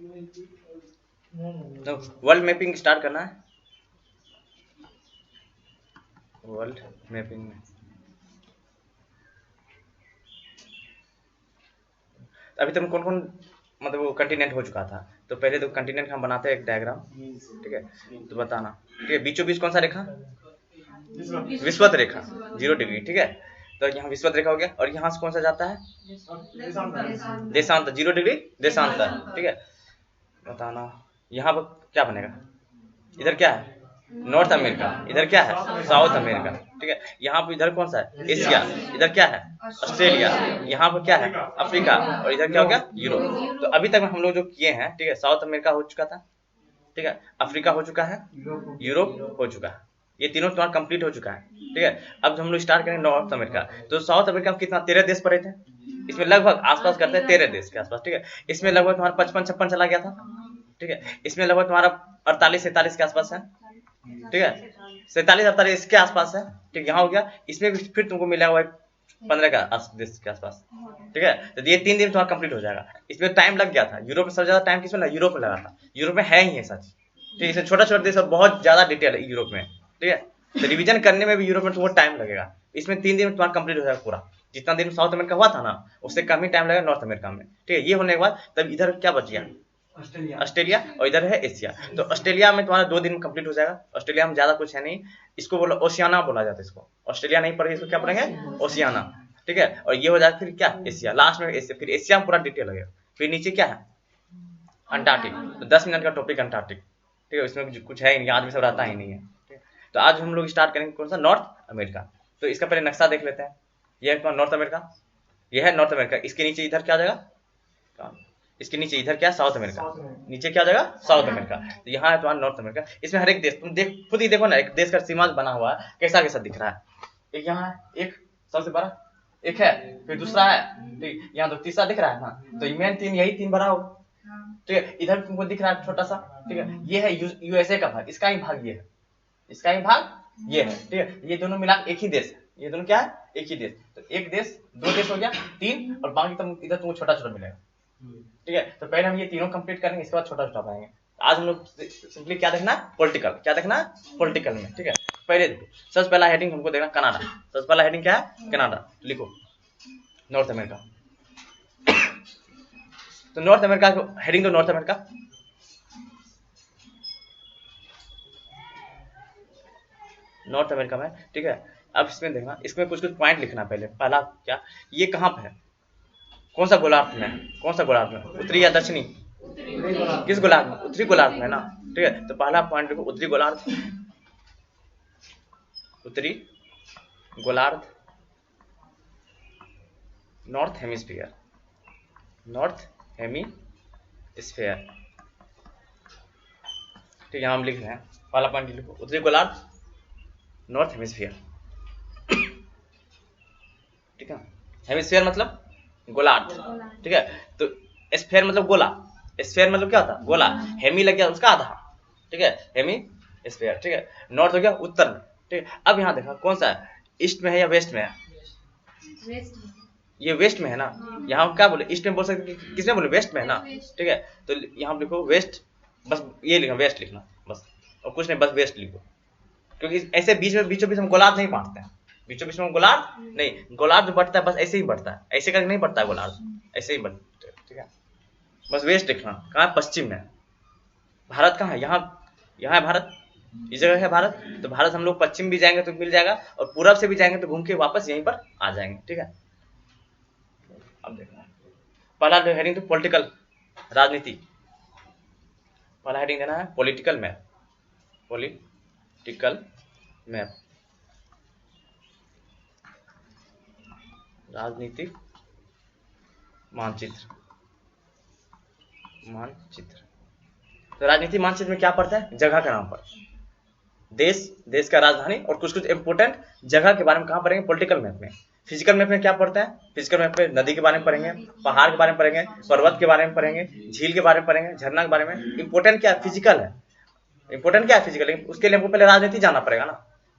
तो world mapping start करना है। वर्ल्ड मैपिंग में अभी तक कौन कौन मतलब वो कंटिनेंट हो चुका था, तो पहले तो कंटिनेंट हम बनाते हैं एक डायग्राम, ठीक है, तो बताना, ठीक है, बीचों बीच कौन सा रेखा, विषुवत रेखा 0 डिग्री, ठीक है, तो यहाँ विषुवत रेखा हो गया, और यहाँ से कौन सा जाता है, देशांतर 0 डिग्री देशांतर, ठीक है, बताना यहाँ पर क्या बनेगा, इधर क्या है नॉर्थ अमेरिका, इधर क्या है साउथ अमेरिका, ठीक है, यहाँ पर इधर कौन सा है एशिया, इधर क्या है ऑस्ट्रेलिया, यहाँ पर क्या है अफ्रीका, और इधर क्या हो गया यूरोप। तो अभी तक हम लोग जो किए हैं, ठीक है, साउथ अमेरिका हो चुका था, ठीक है, अफ्रीका हो चुका है, यूरोप हो चुका है, ये तीनों तुम्हारा कंप्लीट हो चुका है, ठीक है। अब हम लोग स्टार्ट करेंगे नॉर्थ अमेरिका। तो साउथ अमेरिका में कितना 13 देश पड़े थे, इसमें लगभग आसपास करते हैं 13 देश के आसपास, ठीक है, इसमें लगभग तुम्हारा 55-56 चला गया था, ठीक है, इसमें लगभग तुम्हारा 48-47 के आसपास है, ठीक है, 47-48 के आसपास है, ठीक, यहाँ हो गया, इसमें भी फिर तुमको मिला हुआ है 15 का देश के आसपास, ठीक है, तो ये 3 दिन तुम्हारा कंप्लीट हो जाएगा। इसमें टाइम लग गया था, यूरोप में सबसे ज्यादा टाइम किसमें लगा, यूरोप में लगा था, यूरोप में है ही है सच, ठीक है, इसमें छोटा छोटा देश और बहुत ज्यादा डिटेल है यूरोप में, ठीक है, तो रिवीजन करने में भी यूरोप में तुमको टाइम लगेगा। इसमें 3 दिन में तुम्हारा कंप्लीट हो जाएगा पूरा, जितना दिन साउथ अमेरिका हुआ था ना उससे कम ही टाइम लगेगा नॉर्थ अमेरिका में, ठीक है। ये होने के बाद तब इधर क्या बच गया ऑस्ट्रेलिया, और इधर है एशिया। तो ऑस्ट्रेलिया में तुम्हारा 2 दिन में कंप्लीट हो जाएगा। ऑस्ट्रेलिया में ज्यादा कुछ है नहीं, इसको बोलो ओशियाना बोला जाता है, इसको ऑस्ट्रेलिया नहीं पढ़ेंगे, इसको क्या पढ़ेंगे ओशियाना, ठीक है, और ये हो जाएगा फिर क्या एशिया, लास्ट में एशिया, फिर एशिया में पूरा डिटेल लगेगा। फिर नीचे क्या है अंटार्कटिक, तो 10 मिनट का टॉपिक अंटार्कटिक, ठीक है, इसमें कुछ है ही नहीं, आदमी सब रहता ही नहीं है, ठीक है। तो आज हम लोग स्टार्ट करेंगे कौन सा नॉर्थ अमेरिका। तो इसका पहले नक्शा देख लेते हैं, ये है नॉर्थ अमेरिका, ये है नॉर्थ अमेरिका, इसके नीचे इधर क्या जाएगा, इसके नीचे इधर क्या साउथ अमेरिका, नीचे क्या जाएगा साउथ अमेरिका। तो यहाँ है तुम्हारा नॉर्थ अमेरिका, इसमें हर एक देश तुम देख खुद ही देखो ना, एक देश का सीमा बना हुआ है कैसा कैसा दिख रहा है, एक यहाँ है, एक सबसे बड़ा एक है, फिर दूसरा है, ठीक, यहाँ तो तीसरा दिख रहा है ना, तो मेन 3 यही 3 बड़ा होगा, ठीक है। इधर तुमको दिख रहा है छोटा सा, ठीक है, ये है यूएसए का भाग, इसका ही भाग ये है, इसका ही भाग ये है, ठीक है, ये दोनों मिला एक ही देश है, ये दोनों क्या है एक ही देश। तो एक देश 2 देश हो गया 3, और बाकी तुम इधर तुमको छोटा छोटा मिलेगा, ठीक है। तो पहले हम ये तीनों कंप्लीट करेंगे, इसके बाद छोटा छोटा पाएंगे। आज हम लोग सिंपली क्या देखना पॉलिटिकल, क्या देखना पॉलिटिकल में, ठीक है। पहले देखो सबसे पहला हेडिंग हमको देखना कनाडा, सबसे पहला हेडिंग क्या है कनाडा, लिखो नॉर्थ अमेरिका। तो नॉर्थ अमेरिका को हेडिंग दो नॉर्थ अमेरिका, नॉर्थ अमेरिका में, ठीक है। अब इसमें देखना, इसमें कुछ कुछ पॉइंट लिखना पहले। पहला क्या, ये कहाँ पे है, कौन सा गोलार्ध में है, कौन सा गोलार्ध में, उत्तरी या दक्षिणी, किस गोलार्ध में, उत्तरी गोलार्ध में ना, ठीक है। तो पहला पॉइंट देखो उत्तरी गोलार्ध, उत्तरी गोलार्ध, नॉर्थ हेमिस्फीयर, नॉर्थ हेमिस्फीयर, ठीक है। यहाँ हम लिख रहे हैं पहला पॉइंट लिखो उत्तरी गोलार्ध नॉर्थ हेमिस्फीयर, ठीक है। हेमिस्फीयर मतलब गोलार्ध, ठीक है। तो स्फीयर मतलब गोला, स्फीयर मतलब क्या होता है गोला, हेमी लग गया उसका आधा, ठीक है, हेमी स्फीयर, ठीक है। नॉर्थ हो गया उत्तर में, ठीक है। अब यहाँ देखा कौन सा है, ईस्ट में है या वेस्ट में है, ये वेस्ट में है ना, यहाँ क्या बोले ईस्ट में बोल सकते, किसमें बोले वेस्ट में है ना, ठीक है। तो यहाँ लिखो वेस्ट, बस ये लिखना वेस्ट लिखना बस, और कुछ नहीं, बस वेस्ट लिखो, क्योंकि ऐसे बीचों बीच हम गोलार्ध नहीं बांटते हैं, बीचों बीच में गोलार्ध नहीं, गोलार्ध जो बढ़ता है बस ऐसे ही बढ़ता है, ऐसे करके नहीं बढ़ता है गोलार्ध, ऐसे ही बढ़ता है, ठीक है। बस वेस्ट लिखना, कहाँ है पश्चिम में, भारत कहाँ है, यहाँ यहाँ है भारत, इस जगह है भारत। तो भारत हम लोग पश्चिम भी जाएंगे तो मिल जाएगा, और पूरब से भी जाएंगे तो घूम के वापस यहीं पर आ जाएंगे, ठीक है। अब देखना पहला हेडिंग तो पॉलिटिकल राजनीति, पहला हेडिंग देना है पॉलिटिकल मैप, पॉलिटिकल मैप राजनीतिक मानचित्र, मानचित्र। तो राजनीतिक मानचित्र में क्या पड़ता है, जगह का नाम पड़ता है, देश का राजधानी और कुछ कुछ इंपोर्टेंट जगह के बारे में कहाँ पढ़ेंगे पॉलिटिकल मैप में। फिजिकल मैप में क्या पढ़ता है, फिजिकल मैप में नदी के बारे में पढ़ेंगे, पहाड़ के बारे में पढ़ेंगे, पर्वत के बारे में पढ़ेंगे, झील के बारे में पढ़ेंगे, झरना के बारे में। इंपोर्टेंट क्या है फिजिकल है, इंपोर्टेंट क्या है फिजिकल, उसके लिए हमको पहले राजनीति जाना पड़ेगा ना,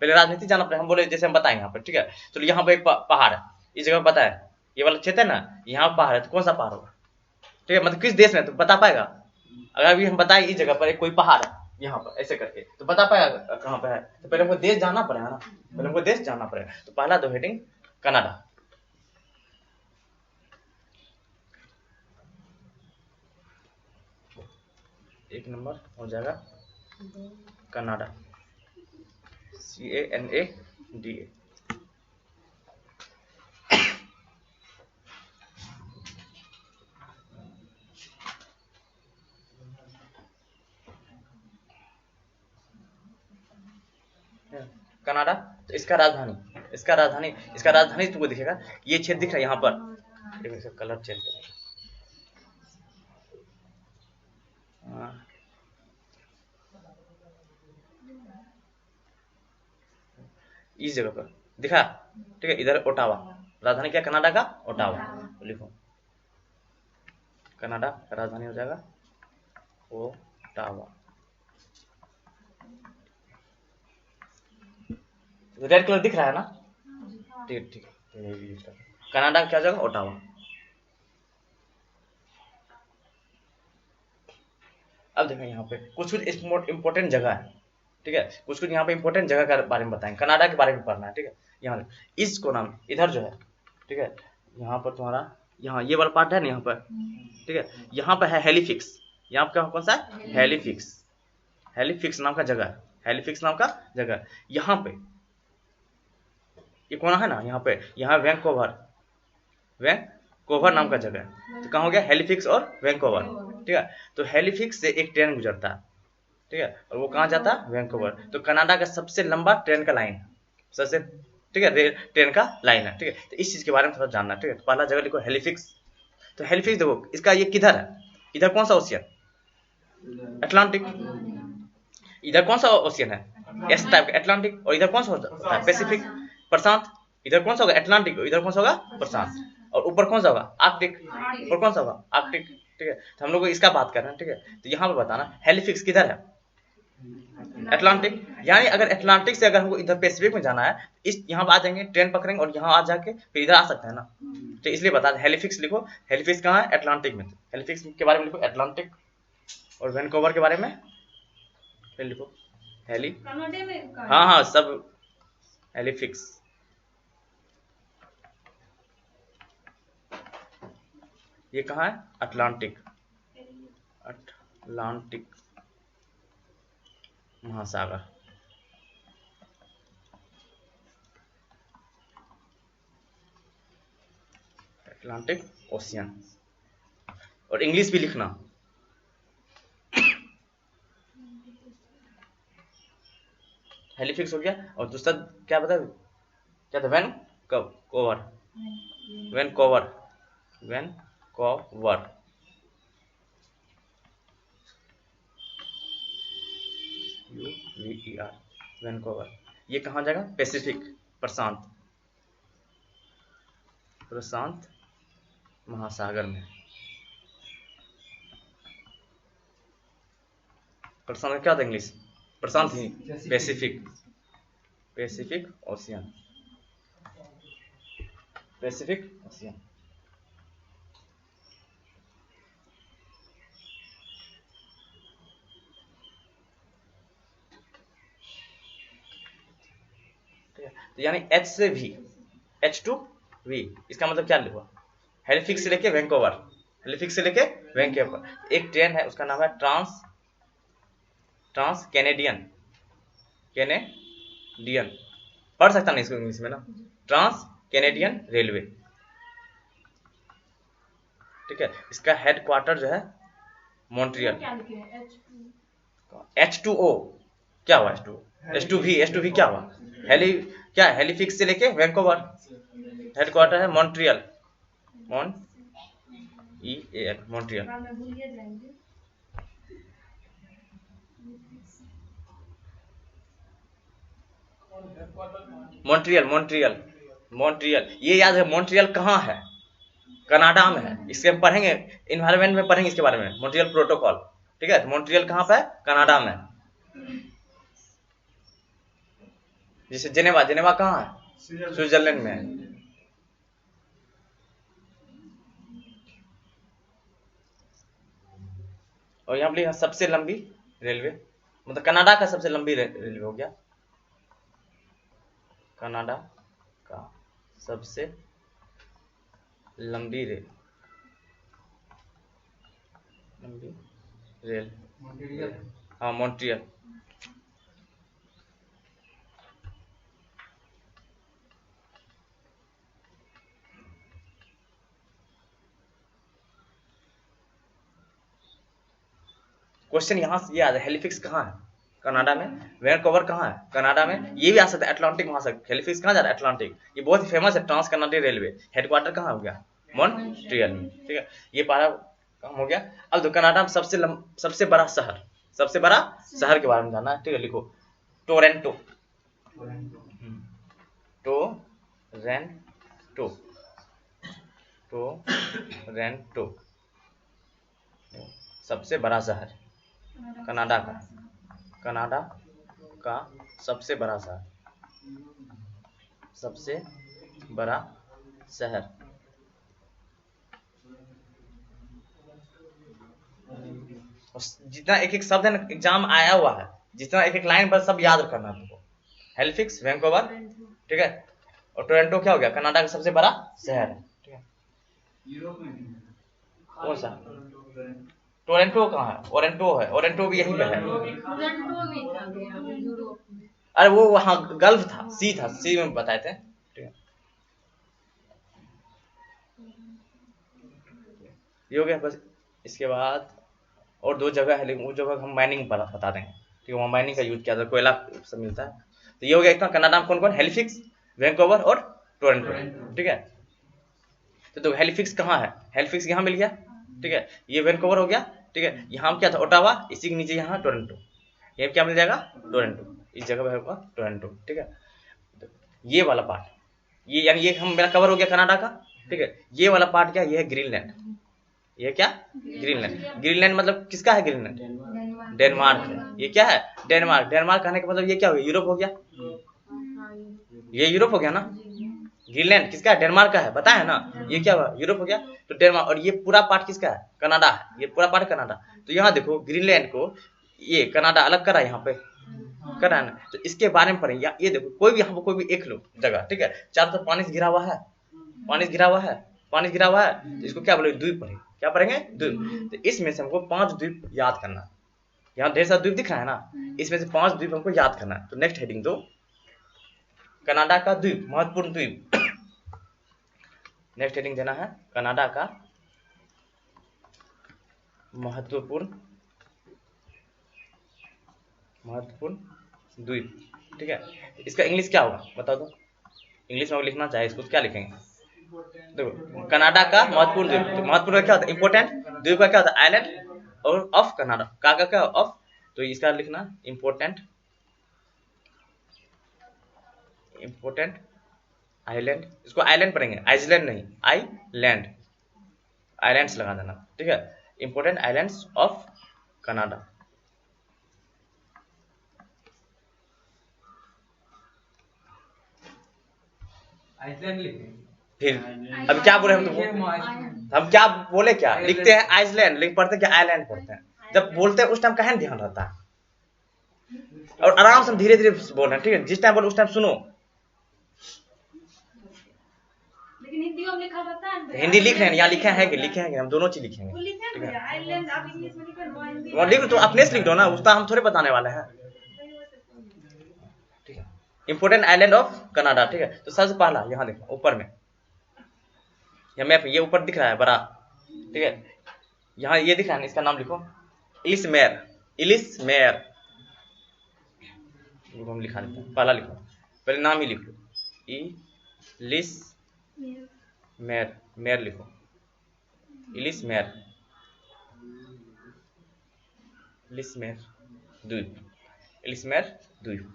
पहले राजनीति जाना पड़ेगा। हम बोले जैसे हम बताएं यहाँ पर, ठीक है। तो यहाँ पर एक पहाड़ है, इस जगह पता है ये वाला क्षेत्र है ना, यहाँ पहाड़ है, तो कौन सा पहाड़ होगा, ठीक है, मतलब किस देश में, तो बता पाएगा अगर अभी हम बताएं इस जगह पर एक कोई पहाड़ है यहाँ पर ऐसे करके, तो बता पाएगा कहाँ पे है? तो पहले हमको देश जाना पड़ेगा ना, पहले हमको देश जाना पड़ेगा। तो पहला दो हेडिंग कनाडा, एक नंबर हो जाएगा कनाडा, CANADA। कनाडा, तो इसका राजधानी तुमको दिखेगा, ये क्षेत्र दिख रहा है यहाँ पर, देखो इसका कलर चेंज करेंगे, इस जगह पर दिखा, ठीक है। इधर ओटावा, राजधानी क्या कनाडा का? ओटावा। लिखो कनाडा का राजधानी हो जाएगा ओटावा। रेड कलर दिख रहा है ना? ठीक ठीक, कनाडा क्या जगह? ओटावा। अब देखो यहाँ पे कुछ इंपॉर्टेंट जगह है, ठीक है। कुछ यहाँ पे इंपॉर्टेंट जगह के बारे में बताएंगे, कनाडा के बारे में पढ़ना है, ठीक है। यहाँ इसको नाम इधर जो है, ठीक है, यहाँ पर तुम्हारा यहाँ ये वाला पार्ट है ना यहाँ पर, ठीक है। यहाँ पर है हेलीफिक्स, यहाँ पर कौन सा है? हेलीफिक्स नाम का जगह, हेलीफिक्स नाम का जगह। यहाँ पे ये कौन है ना, यहाँ पे यहाँ वैंकूवर नाम का जगह है। तो कहाँ हो गया? हेलीफिक्स और वैंकूवर, ठीक है। तो हेलीफिक्स से एक ट्रेन गुजरता है, ठीक है, और वो कहाँ जाता है? वैंकूवर। तो कनाडा का सबसे लंबा ट्रेन का लाइन है, सबसे, ठीक है, ट्रेन का लाइन है, ठीक है। तो इस चीज के बारे में थोड़ा जानना, ठीक है। तो पहला जगह लिखो हेलीफिक्स। तो हेलीफिक्स देखो इसका ये किधर है? इधर कौन सा ओशियन? अटलांटिक। इधर कौन सा ओशियन है? एस टाइप का, अटलांटिक। और इधर कौन सा होता है? पैसिफिक, प्रशांत। इधर कौन सा होगा? अटलांटिक। इधर कौन सा होगा? प्रशांत। और ऊपर कौन सा होगा? आर्कटिक। ऊपर कौन सा होगा? आर्कटिक, ठीक है। तो हम लोग इसका बात कर रहे हैं, ठीक है। तो यहाँ पे बताना हेलीफिक्स किधर है? अटलांटिक। यानी अगर अटलांटिक से अगर हमको इधर पैसिफिक में जाना है, इस यहाँ आ जाएंगे, ट्रेन पकड़ेंगे और यहाँ आ जाके फिर इधर आ सकते हैं ना। तो इसलिए बता दें हेलीफिक्स लिखो। हेलीफिक्स कहाँ है? अटलांटिक में। हेलीफिक्स के बारे में लिखो अटलांटिक, और वैंकूवर के बारे में फिर लिखो हाँ सब हेलीफिक्स। ये कहाँ है? अटलांटिक महासागर। Atlantic ocean. और इंग्लिश भी लिखना। हेलीफिक्स हो गया, और दूसरा क्या बता? क्या था? वैनकूवर। UVER, Vancouver. ये कहाँ जाएगा? पैसिफिक, प्रशांत महासागर में। प्रशांत क्या था इंग्लिश? प्रशांत ही, पैसिफिक ओशियन। तो यानी H से V, H2V, इसका मतलब क्या लिखा? हेलीफिक्स से लेके वैंकूवर, एक ट्रेन है, उसका नाम है ट्रांस कैनेडियन पढ़ सकता नहीं इसको इंग्लिश में ना, ट्रांस कैनेडियन रेलवे, ठीक है। इसका हेडक्वार्टर जो है मॉन्ट्रियल। H2O क्या हुआ? H2V क्या हुआ? हेलीफिक्स से लेके वैंकूवर, हेडक्वार्टर है मॉन्ट्रियल, मॉन्ट्रियल। मॉन्ट्रियल, ये याद है। मॉन्ट्रियल कहाँ है? कनाडा में है। इसके हम पढ़ेंगे, इन्वायरमेंट में पढ़ेंगे इसके बारे में, मॉन्ट्रियल प्रोटोकॉल, ठीक है। मॉन्ट्रियल कहाँ पे है? कनाडा में। जैसे जेनेवा कहाँ है? स्विट्जरलैंड में है। और यहाँ पर लिखा सबसे लंबी रेलवे, मतलब कनाडा का सबसे लंबी रेलवे हो गया, कनाडा का सबसे लंबी रेल हाँ मॉन्ट्रियल। क्वेश्चन यहाँ से ये आ रहा है, हेलिफिक्स कहाँ है कनाडा में, वैंकूवर कहाँ है कनाडा में, ये भी आ सकता है अटलांटिक महासागर। हेलिफिक्स कहाँ जा रहा है, अटलांटिक। ये बहुत ही फेमस है, ट्रांस कनाडा रेलवे। हेडक्वार्टर कहाँ हो गया, मॉन्ट्रियल में। ठीक है, ये पारा काम हो गया। अब तो कनाडा में सबसे बड़ा शहर, सबसे बड़ा शहर के बारे में जानना है। ठीक है, लिखो टोरंटो, टोरंटो, टोरंटो सबसे बड़ा शहर कनाडा का, कनाडा का सबसे बड़ा शहर, सबसे बड़ा शहर। जितना एक एक शब्द है ना, एग्जाम आया हुआ है, जितना एक एक लाइन पर सब याद रखना तुमको। हेलिफिक्स, वैंकूवर, ठीक है, और टोरंटो क्या हो गया, कनाडा का सबसे बड़ा शहर है। ठीक है, कौन सा टोरंटो कहाँ है, ओरेंटो है, ओरेंटो भी यहीं पे है। अरे वो वहां गल्फ था, सी था, सी में बताए थे। ठीक है, ये हो गया बस। इसके बाद और दो जगह है, लेकिन वो जगह हम माइनिंग पर बता देंगे। ठीक है, वहाँ माइनिंग का यूज किया जाता है, कोयला सब मिलता है। तो ये हो गया इतना, कनाडा में कौन कौन, हेलिफिक्स, वैंकूवर और टोरंटो। ठीक है, तो हेलिफिक्स कहाँ है, हेलिफिक्स यहाँ मिल गया। ठीक है, ये वैंकूवर हो गया। ठीक है, यहाँ क्या था, ओटावा, इसी के नीचे यहाँ टोरंटो, ये क्या मिल जाएगा, टोरंटो, इस जगह पे होगा टोरंटो। ठीक है, तो ये वाला पार्ट, ये यानी ये हम मेरा कवर हो गया कनाडा का। ठीक है, ये वाला पार्ट क्या, ये है ग्रीनलैंड। ये क्या, ग्रीनलैंड। ग्रीनलैंड मतलब किसका है, ग्रीनलैंड डेनमार्क है। ये क्या है, डेनमार्क। डेनमार्क कहने का मतलब ये क्या हो गया, यूरोप हो गया। ये यूरोप हो गया ना, ग्रीनलैंड किसका है, डेनमार्क का है, बताया है ना। ये क्या हुआ, यूरोप हो गया। तो डेनमार्क, और ये पूरा पार्ट किसका है, कनाडा है, ये पूरा पार्ट कनाडा। तो यहाँ देखो ग्रीनलैंड को ये कनाडा अलग करा, यहाँ पे करा है ना। तो इसके बारे में पढ़ेंगे। ये देखो कोई भी यहाँ पर कोई भी एक लो जगह, ठीक है, चारों तरफ पानी से घिरा हुआ है, पानी से घिरा हुआ है, पानी से घिरा हुआ है, तो इसको क्या बोलेंगे, द्वीप पढ़ेंगे। क्या पढ़ेंगे, द्वीप। तो इसमें से हमको 5 द्वीप याद करना। यहाँ ढेर सारा द्वीप दिख रहा है ना, इसमें से 5 द्वीप हमको याद करना है। तो नेक्स्ट हेडिंग दो, कनाडा का द्वीप, महत्वपूर्ण द्वीप। नेक्स्ट हेडिंग देना है, कनाडा का महत्वपूर्ण द्वीप। ठीक है, इसका इंग्लिश क्या होगा बता दो, इंग्लिश में लिखना चाहे इसको क्या लिखेंगे, देखो कनाडा का महत्वपूर्ण द्वीप। तो महत्वपूर्ण क्या होता है, इंपोर्टेंट। द्वीप का क्या होता है, आइलैंड। और ऑफ कनाडा का क्या ऑफ, तो इसका लिखना इंपोर्टेंट, इंपोर्टेंट आइलैंड। इसको आइलैंड पढ़ेंगे, आइसलैंड नहीं, आइलैंड, आइलैंड्स लगा देना। ठीक है, important islands of Canada. Iceland लिखे, फिर अब क्या बोले हम तुमको, हम क्या बोले, क्या लिखते हैं आइसलैंड, लेकिन पढ़ते क्या आइलैंड पढ़ते हैं। जब बोलते हैं उस टाइम कहीं ध्यान रहता है, और आराम से धीरे धीरे बोल रहे हैं। ठीक है, जिस टाइम बोलो उस टाइम सुनो। लेकिन हिंदी में लिखा रहता है, हिंदी लिख रहे हैं, यहाँ लिखे हैं कि लिखे हैं कि हम दोनों चीज लिखेंगे। ठीक है, आइलैंड आप इंग्लिश में लिखो, हिंदी और लिख तो अपने से लिख दो ना, उसका हम थोड़े बताने वाले हैं। ठीक है, इंपोर्टेंट आइलैंड ऑफ कनाडा। ठीक है, तो सबसे पहला यहाँ देखो ऊपर में, यह मैप ये ऊपर दिख रहा है बड़ा। ठीक है, यहाँ ये दिख रहा है, इसका नाम लिखो, इलिसमेर, इलिसमेर हम लिखा देते हैं। पहला लिखो, पहले नाम ही लिख लो, इलिसमेर, मेर लिखो, इलिसमेर, इलिसमेर द्वीप, इलिसमेर द्वीप।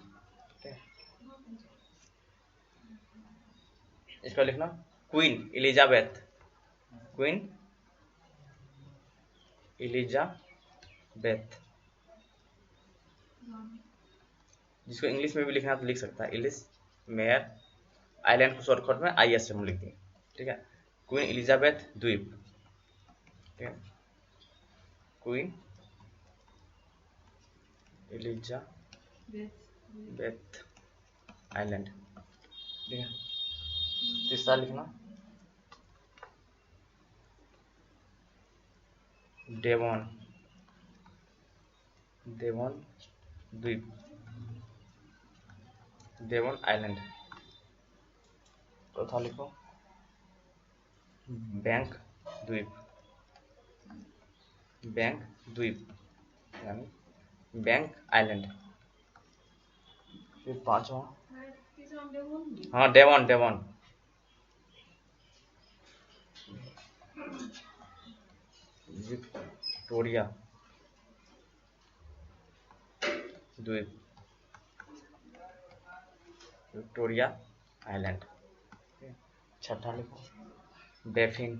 इसका लिखना क्वीन एलिजाबेथ, क्वीन एलिजाबेथ। जिसको इंग्लिश में भी लिखना तो लिख सकता है, इलिस मेयर, आइलैंड को शॉर्टकट में IS से हम लिख देंगे। ठीक है, क्वीन एलिजाबेथ द्वीप। ठीक है, क्वीन एलिजाबेथ आइलैंड। ठीक है, तीसरा लिखना डेवॉन द्वीप, डेवॉन आइलैंड। चौथा लिखो बैंक द्वीप यानी बैंक आइलैंड। फिर पांचवा, हाँ डेवॉन विक्टोरिया द्वीप, विक्टोरिया आइलैंड। छठा लिखो बेफिन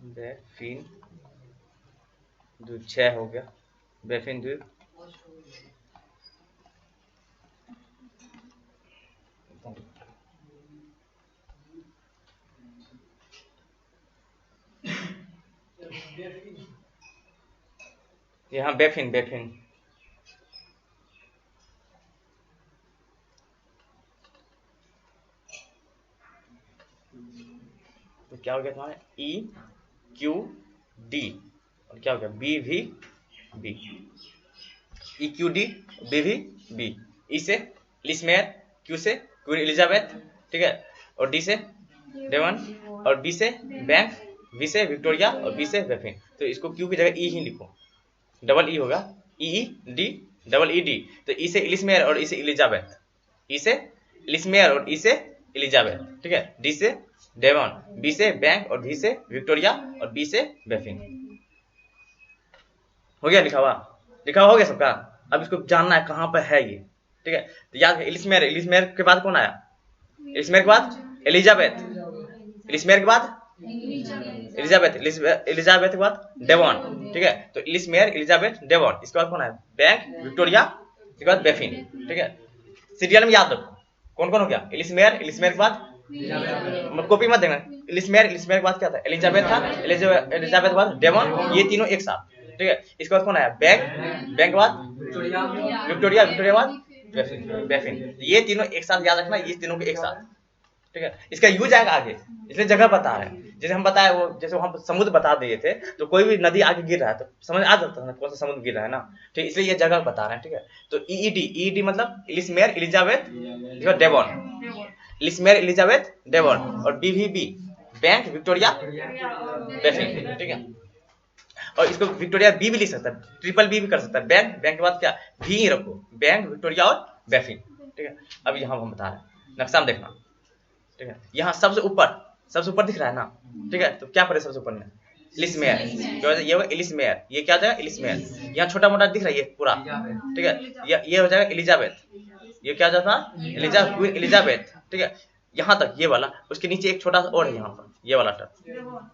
द्वीप। 6 हो गया बेफिन द्वीप। यहाँ बेफिन तो क्या हो गया तुम्हारा EQD और क्या हो गया BVB। EQD BVB। E से लिस्मेयर, Q से क्वीन एलिजाबेथ, ठीक है, और D से डेवन, और B से बैंक, V से विक्टोरिया और B से बेफिन। तो इसको Q की जगह E ही लिखो, डबल E होगा EED डबल ED। तो E से लिस्मेयर और E से एलिजाबेथ, E से लिस्मेयर और E से एलिजाबेथ, ठीक है, D से डेवन, B से बैंक और V से विक्टोरिया और B से बेफिन। हो गया लिखा हुआ हो गया सबका। अब इसको जानना है कहाँ पर है ये, ठीक है। तो याद है एलिस्मेयर के बाद कौन आया? एलिस्मेयर के बाद एलिजाबेथ, एलिस्मेयर के बाद एलिजाबेथ के बाद डेवॉन, ठीक है। तो एलिस्मेयर, एलिजाबेथ, डेवॉन, इसके बाद कौन आया? बैंक, विक्टोरिया, इसके बाद बेफिन, ठीक है। सीरियल में याद रखो कौन कौन हो गया। एलिस्मेयर के बाद कॉपी मत देना। एलिस्मेयर के बाद क्या था? एलिजाबेथ था, एलिजाबेथ के बाद डेवॉन, ये तीनों एक साथ, ठीक है। इसके बाद कौन आया? बैंक के बाद विक्टोरिया के बाद बेफिन। ये तीनों एक साथ याद रखना, ये तीनों के एक साथ, ठीक है। इसका यूज आएगा आगे, इसलिए जगह बता रहे हैं। जैसे हम बताए वो, जैसे वहां समुद्र बता दिए थे, तो कोई भी नदी आगे गिर रहा है तो समझ आ जाता है कौन सा समुद्र गिर रहा है ना, ठीक है। इसलिए ये जगह बता रहे हैं, ठीक है। तो EED मतलब एलिस्मेयर, एलिजाबेथ, डेवॉन, एलिस्मेयर, एलिजाबेथ, डेवॉन, और BVB बैंक, विक्टोरिया, बेफिन, ठीक है। और इसको विक्टोरिया B भी लिख सकता है, ट्रिपल B भी कर सकता है। बैंक के बाद क्या V ही रखो, बैंक, विक्टोरिया और बेफिन, ठीक है। अब यहाँ हम बता रहे हैं, नक्शा में देखना, ठीक है। यहाँ सबसे ऊपर दिख रहा है ना, ठीक है। तो क्या पड़े सबसे ऊपर में? एलिस्मेयर, ये होगा एलिस्मेयर, ये क्या हो जाएगा? एलिस्मेयर। यहाँ छोटा मोटा दिख रहा है ये पूरा, ठीक है। ये हो जाएगा एलिजाबेथ, ये क्या हो जाता? एलिजाबेथ, ठीक है। यहाँ तक ये वाला, उसके नीचे एक छोटा सा और है यहाँ पर, ये वाला टर्म,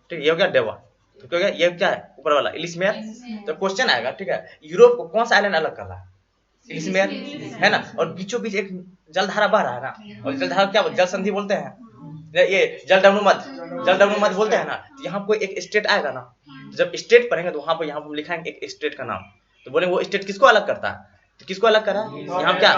ठीक है। ये हो गया डेवॉन, तो क्या हो गया? ये क्या है? ऊपर वाला एलिस्मेयर। तो क्वेश्चन आएगा, ठीक है, यूरोप को कौन सा आइलैंड अलग कर रहा है? एलिस्मेयर है ना। और बीचों बीच एक जलधारा बह रहा है ना, और जलधारा क्या जल संधि बोलते हैं, ये जलडमरू मध्य बोलते हैं ना। तो यहाँ कोई एक स्टेट आएगा ना, जब स्टेट पढ़ेंगे तो वहां पर यहाँ पर लिखाएंगे एक स्टेट का नाम, तो बोले वो स्टेट किसको अलग करता है? तो किसको अलग करा? यहाँ क्या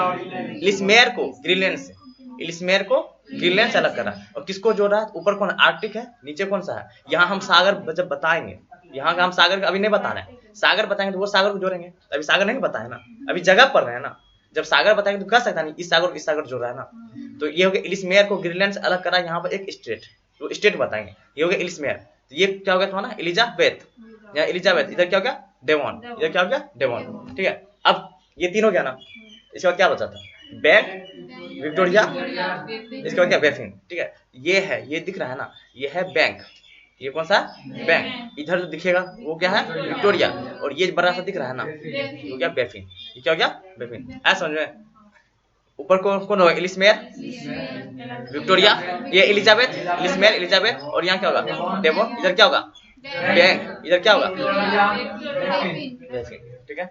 एलिस्मेयर को ग्रीनलैंड से, एलिस्मेयर को ग्रीनलैंड से अलग करा। और किसको जोड़ रहा है? ऊपर कौन? आर्कटिक है, नीचे कौन सा है? यहाँ हम सागर जब बताएंगे, यहाँ का हम सागर अभी नहीं बता रहे हैं, सागर बताएंगे तो वो सागर को जोड़ेंगे। अभी सागर नहीं पता है ना, अभी जगह पढ़ रहे हैं ना। जब सागर बताएंगे तो कह सकता नहीं इस सागर जोड़ रहा है ना। तो ये हो गया एलिस्मेयर को ग्रीनलैंड से अलग करा, यहाँ पर एक स्टेट, तो स्टेट बताएंगे। ये हो गया एलिस्मेयर। तो ये क्या हो गया तुम्हारा? एलिजाबेथ, यहाँ एलिजाबेथ, इधर क्या हो गया? डेवॉन, इधर क्या हो गया? डेवॉन, ठीक है। अब ये तीनों गया ना, इसके बाद क्या बचा था? बैंक, विक्टोरिया, इसके बाद क्या? बेफिन, ठीक है। ये है, ये दिख रहा है ना, ये है बैंक, ये कौन सा? बैंक। इधर जो दिखेगा वो क्या है? विक्टोरिया। और ये बड़ा सा दिख रहा है ना, वो क्या? बेफिन। ये क्या हो गया? बेफिन। ऐसा समझ में? ऊपर कौन होगा? एलिस्मेयर, विक्टोरिया, ये एलिजाबेथ, एलिस्मेयर, एलिजाबेथ, और यहाँ क्या होगा? डेवॉन। इधर क्या होगा? बैंक। इधर क्या होगा? बेफिन, ठीक है,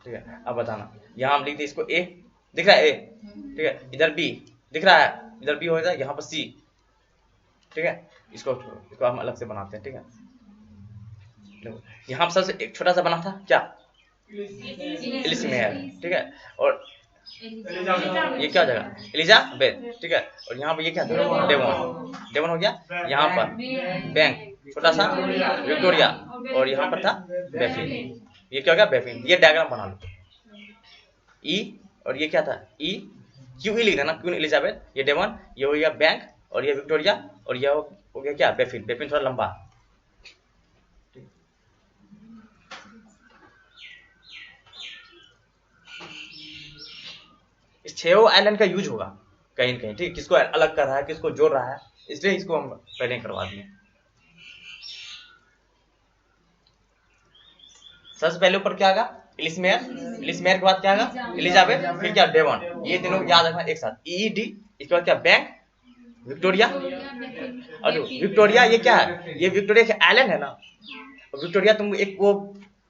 ठीक है। अब बताना, यहाँ हम लिखते इसको A, दिख रहा है ए, ठीक है, इधर बी दिख रहा है, इधर बी होगा, यहाँ पर सी, ठीक है, इसको हम अलग से बनाते हैं, ठीक है। यहाँ पर सबसे एक छोटा सा बना था क्या, एलिसमेयर, ठीक है, और ये क्या हो जाएगा, एलिजाबेथ, ठीक है, और यहाँ पर ये क्या था, डेवॉन, डेवॉन हो गया। यहाँ पर बैंक छोटा सा विक्टोरिया, और यहाँ पर था बेफिन, ये क्या हो गया बेफिन। ये डायग्राम बना लो, ई और ये क्या था, ई क्यू ई लिख देना, क्वीन एलिजाबेथ, ये डेवॉन, ये हो गया बैंक, और ये विक्टोरिया, और ये हो गया क्या बेफिन। बेफिन थोड़ा लंबा, इस 6 आइलैंड का यूज होगा कहीं न कहीं, ठीक, किसको अलग कर रहा है, किसको जोड़ रहा है, इसलिए इसको हम पहले करवा दिए। सबसे पहले ऊपर क्या आएगा, एलिसमेयर, एलिसमेयर के बाद क्या आएगा, एलिजाबेथ, फिर क्या डेवॉन, ये तीनों याद रखना एक साथ, ई डी, इसके बाद क्या बैंक, विक्टोरिया, और जो विक्टोरिया ये क्या है, ये विक्टोरिया के आइलैंड है ना। विक्टोरिया तुम एक वो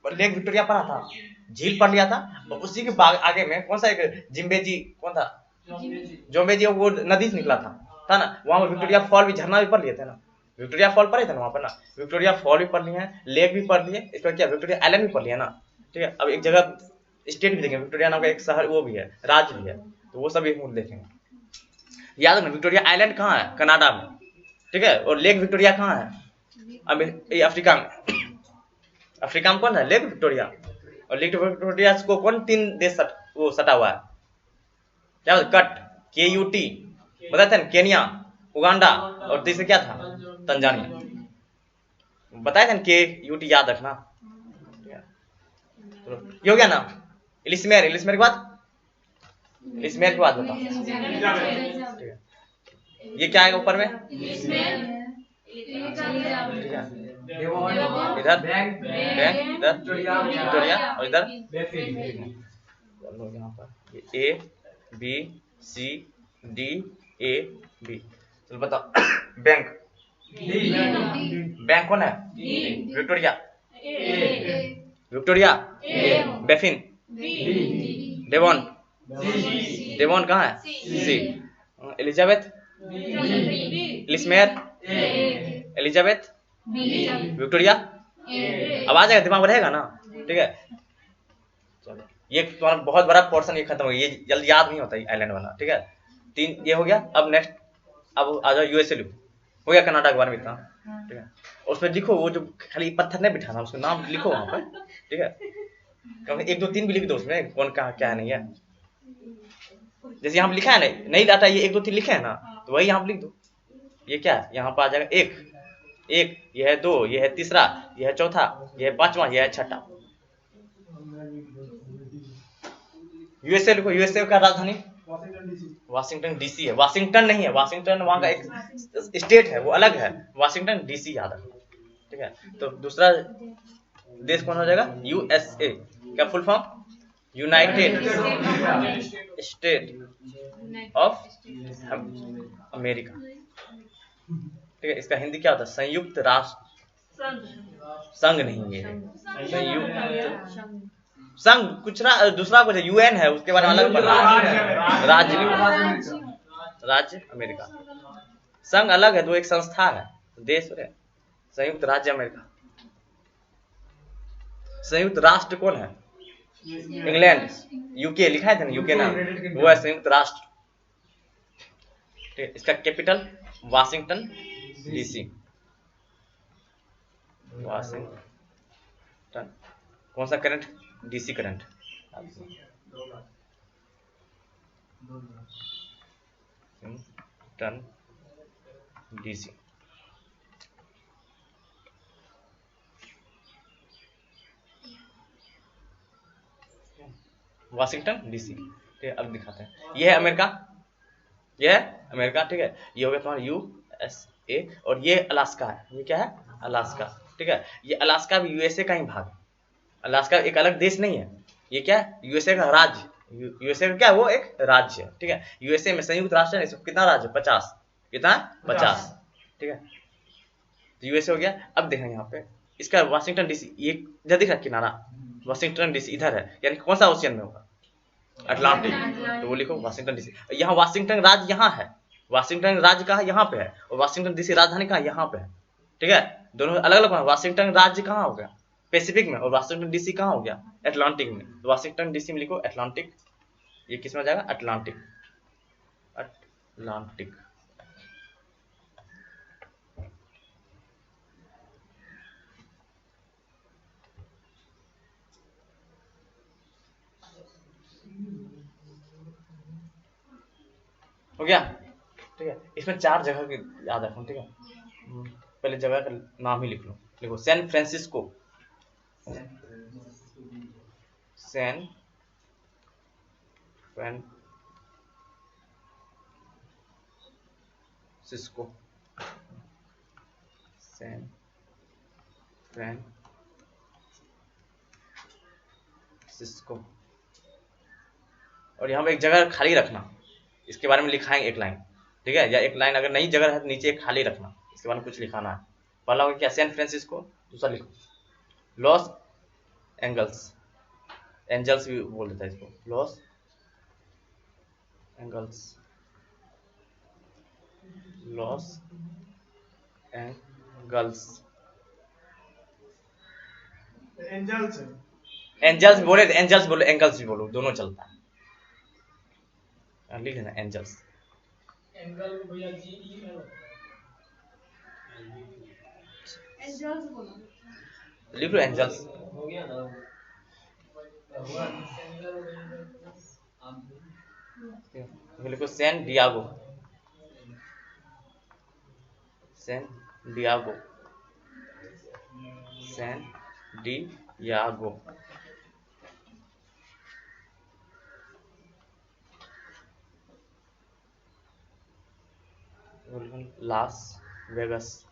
लेक विक्टोरिया पढ़ा था, झील पढ़ लिया था, और उसी के आगे में कौन सा एक जिम्बेजी कौन था, जोम्बेजी, वो नदी से निकला था ना, वहां पर विक्टोरिया फॉल भी, झरना भी पढ़ लिए थे ना, विक्टोरिया फॉल पढ़े थे ना वहां पर ना, विक्टोरिया फॉल भी पढ़ लिए हैं, लेक भी पढ़ लिए, इसका क्या विक्टोरिया आइलैंड भी पढ़ लिया ना, ठीक है। अब एक जगह स्टेट भी देखेंगे, विक्टोरिया नाम का एक शहर वो भी है, राज्य भी है, तो वो सब एक मूल देखेंगे। याद रखना विक्टोरिया आइलैंड कहाँ है, कनाडा में, ठीक है, और लेक विक्टोरिया कहाँ है, अब अफ्रीका में, अफ्रीका में कौन है, लेक विक्टोरिया, और लेक विक्टोरिया को कौन 3 देश वो सटा हुआ है, क्या कट, KUT बताते हैं, केनिया, उगांडा, और तीसरे क्या था, तंजानिया, बताया था KUT, याद रखना। ये हो गया ना, एलिसमेयर, एलिसमेयर के बाद, एलिसमेयर के बाद बताओ, ये क्या आएगा ऊपर में, इधर बैंक, इधर विक्टोरिया, और इधर यहाँ पर ये A B C D A B, चलो बताओ बैंक, बैंक कौन है, Victoria, Victoria, Baffin, Devon, Devon कहाँ है, सी, एलिजाबेथ, एलिसमेयर, एलिजाबेथ, विक्टोरिया, अब आ जाएगा, दिमाग में रहेगा ना, ठीक है। चलो ये तुम्हारा बहुत बड़ा पोर्शन ये खत्म हो गया, ये जल्दी याद नहीं होता आइलैंड वाला, ठीक है। 3 ये हो गया। अब नेक्स्ट, अब आ जाओ USA लिखो, हो गया कनाडा के बारे में इतना, ठीक है। और उसमें लिखो वो जो खाली पत्थर नहीं बिठाना, उसका नाम लिखो वहां पर, ठीक है। कभी 1 2 3 भी लिख दो उसमें, कौन कहाँ क्या नहीं है, जैसे यहाँ पर लिखा है ना, नहीं लाता ये 1 2 3 लिखे है ना, तो वही यहाँ पर लिख दो। ये क्या है, यहाँ पर आ जाएगा 1 1, यह है 2, यह है तीसरा, यह है चौथा, यह है पांचवा, यह है छठा। USA लिखो, USA का राजधानी वाशिंगटन DC है, वाशिंगटन नहीं है, वाशिंगटन वहां का एक स्टेट है, वो अलग है, वाशिंगटन DC याद रखना, ठीक है। तो दूसरा देश कौन हो जाएगा, USA, क्या full form, United state of America, ठीक है। इसका हिंदी क्या होता है, संयुक्त राष्ट्र संघ, नहीं है संयुक्त संघ, कुछ दूसरा कुछ UN है, उसके बारे में अलग पढ़ राज्य, राज्य अमेरिका, संघ अलग है, तो एक संस्था है, देश है, संयुक्त राज्य अमेरिका। संयुक्त राष्ट्र कौन है, इंग्लैंड, UK लिखा है था ना, UK नाम, वो है संयुक्त राष्ट्र, ठीक है। इसका कैपिटल वाशिंगटन DC, वाशिंगटन, कौन सा current, DC current, Washington DC, Washington DC, ठीक है। अब दिखाते हैं, ये है अमेरिका, ये है अमेरिका, ठीक है। ये हो गया तुम्हारा USA, और ये अलास्का है, ये क्या है, अलास्का, ठीक है। ये अलास्का भी USA का ही भाग है, अलास्का एक अलग देश नहीं है, ये क्या है, USA का राज्य, USA का क्या है, वो एक राज्य है, ठीक है। USA में संयुक्त राष्ट्र है, कितना राज्य, 50, कितना 50, ठीक है। तो USA हो गया। अब देखा यहाँ पे इसका वाशिंगटन DC, ये इधर दिख रहा किनारा, वाशिंगटन DC इधर है, यानी कौन सा ओशियन में होगा, अटलांटिक, तो वो लिखो वाशिंगटन डीसी। यहाँ वाशिंगटन राज्य यहाँ है, वाशिंगटन राज्य कहाँ यहाँ पे है, और वाशिंगटन डीसी राजधानी कहाँ यहाँ पे है, ठीक है। दोनों अलग अलग। वाशिंगटन राज्य कहाँ हो गया, पैसिफिक में, और वाशिंगटन डीसी कहाँ हो गया, अटलांटिक में। तो वाशिंगटन डीसी में लिखो अटलांटिक, ये किस में जाएगा, अटलांटिक, अटलांटिक। हो गया, ठीक है। इसमें 4 जगह की याद रखो, ठीक है। पहले जगह का नाम ही लिख लो, लिखो San Francisco, San Francisco, San Francisco. और यहाँ पे एक जगह खाली रखना, इसके बारे में लिखाएंगे एक लाइन, ठीक है। या एक लाइन अगर नई जगह है तो नीचे एक खाली रखना, इसके बारे में कुछ लिखाना है। पहला होगा क्या, सैन फ्रांसिस्को। दूसरा लिखो लॉस एंजल्स, एंजल्स भी बोल देता है इसको, Los Angeles, Los Angeles, Angeles बोले, एंजल्स बोलो, एंगल्स भी बोलो, दोनों चलता है। लिख लेना एंजल्स, एंगल भैया जी एंजल्स बोलो। लिख लो एंजल्स। हो गया ना, हुआ लिखो San Diego, San Diego, San Diego. Las Vegas,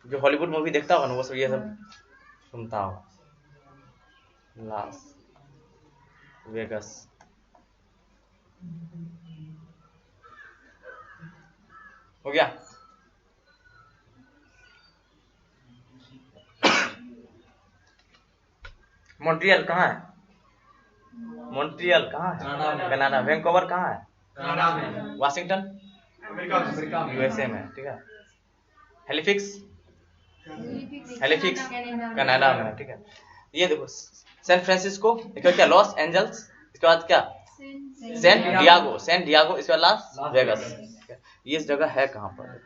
जो हॉलीवुड मूवी देखता होगा ना वो सब ये सब सुनता होगा, लास वेगस। हो गया। मॉन्ट्रियल कहाँ है, मॉन्ट्रियल कहाँ है, कनाडा। वैंकूवर कहाँ है, कनाडा में, वाशिंगटन अमेरिका में, यूएसए में, ठीक है। हेलिफिक्स, हेलिफिक्स कनाडा में, ठीक है। ये देखो सैन फ्रांसिस्को, इसके बाद क्या, लॉस एंजल्स, इसके बाद क्या, सैन डियागो, सैन डियागो, इसके बाद लास वेगास। ये जगह है कहाँ पर,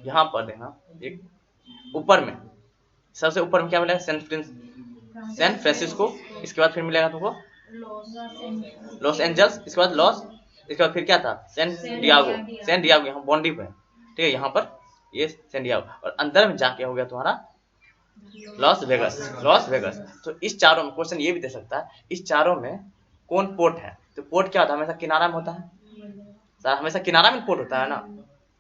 यहाँ पर देखना, एक ऊपर में, सबसे ऊपर में क्या मिलेगा, सैन फ्रांसिस्को। इसके बाद फिर मिलेगा तुमको लॉस एंजल्स, इसके बाद लॉस, इसके बाद फिर क्या था, सैन डियागो, सैन डियागो यहाँ बाउंड्री पे, ठीक है। यहाँ पर ये सैन डियागो, और अंदर में जाके हो गया तुम्हारा लॉस वेगस, लॉस वेगस। तो इस चारों में क्वेश्चन ये भी दे सकता है, इस चारों में कौन पोर्ट है। तो पोर्ट क्या होता है, हमेशा किनारा में होता है, हमेशा किनारा में पोर्ट होता है ना,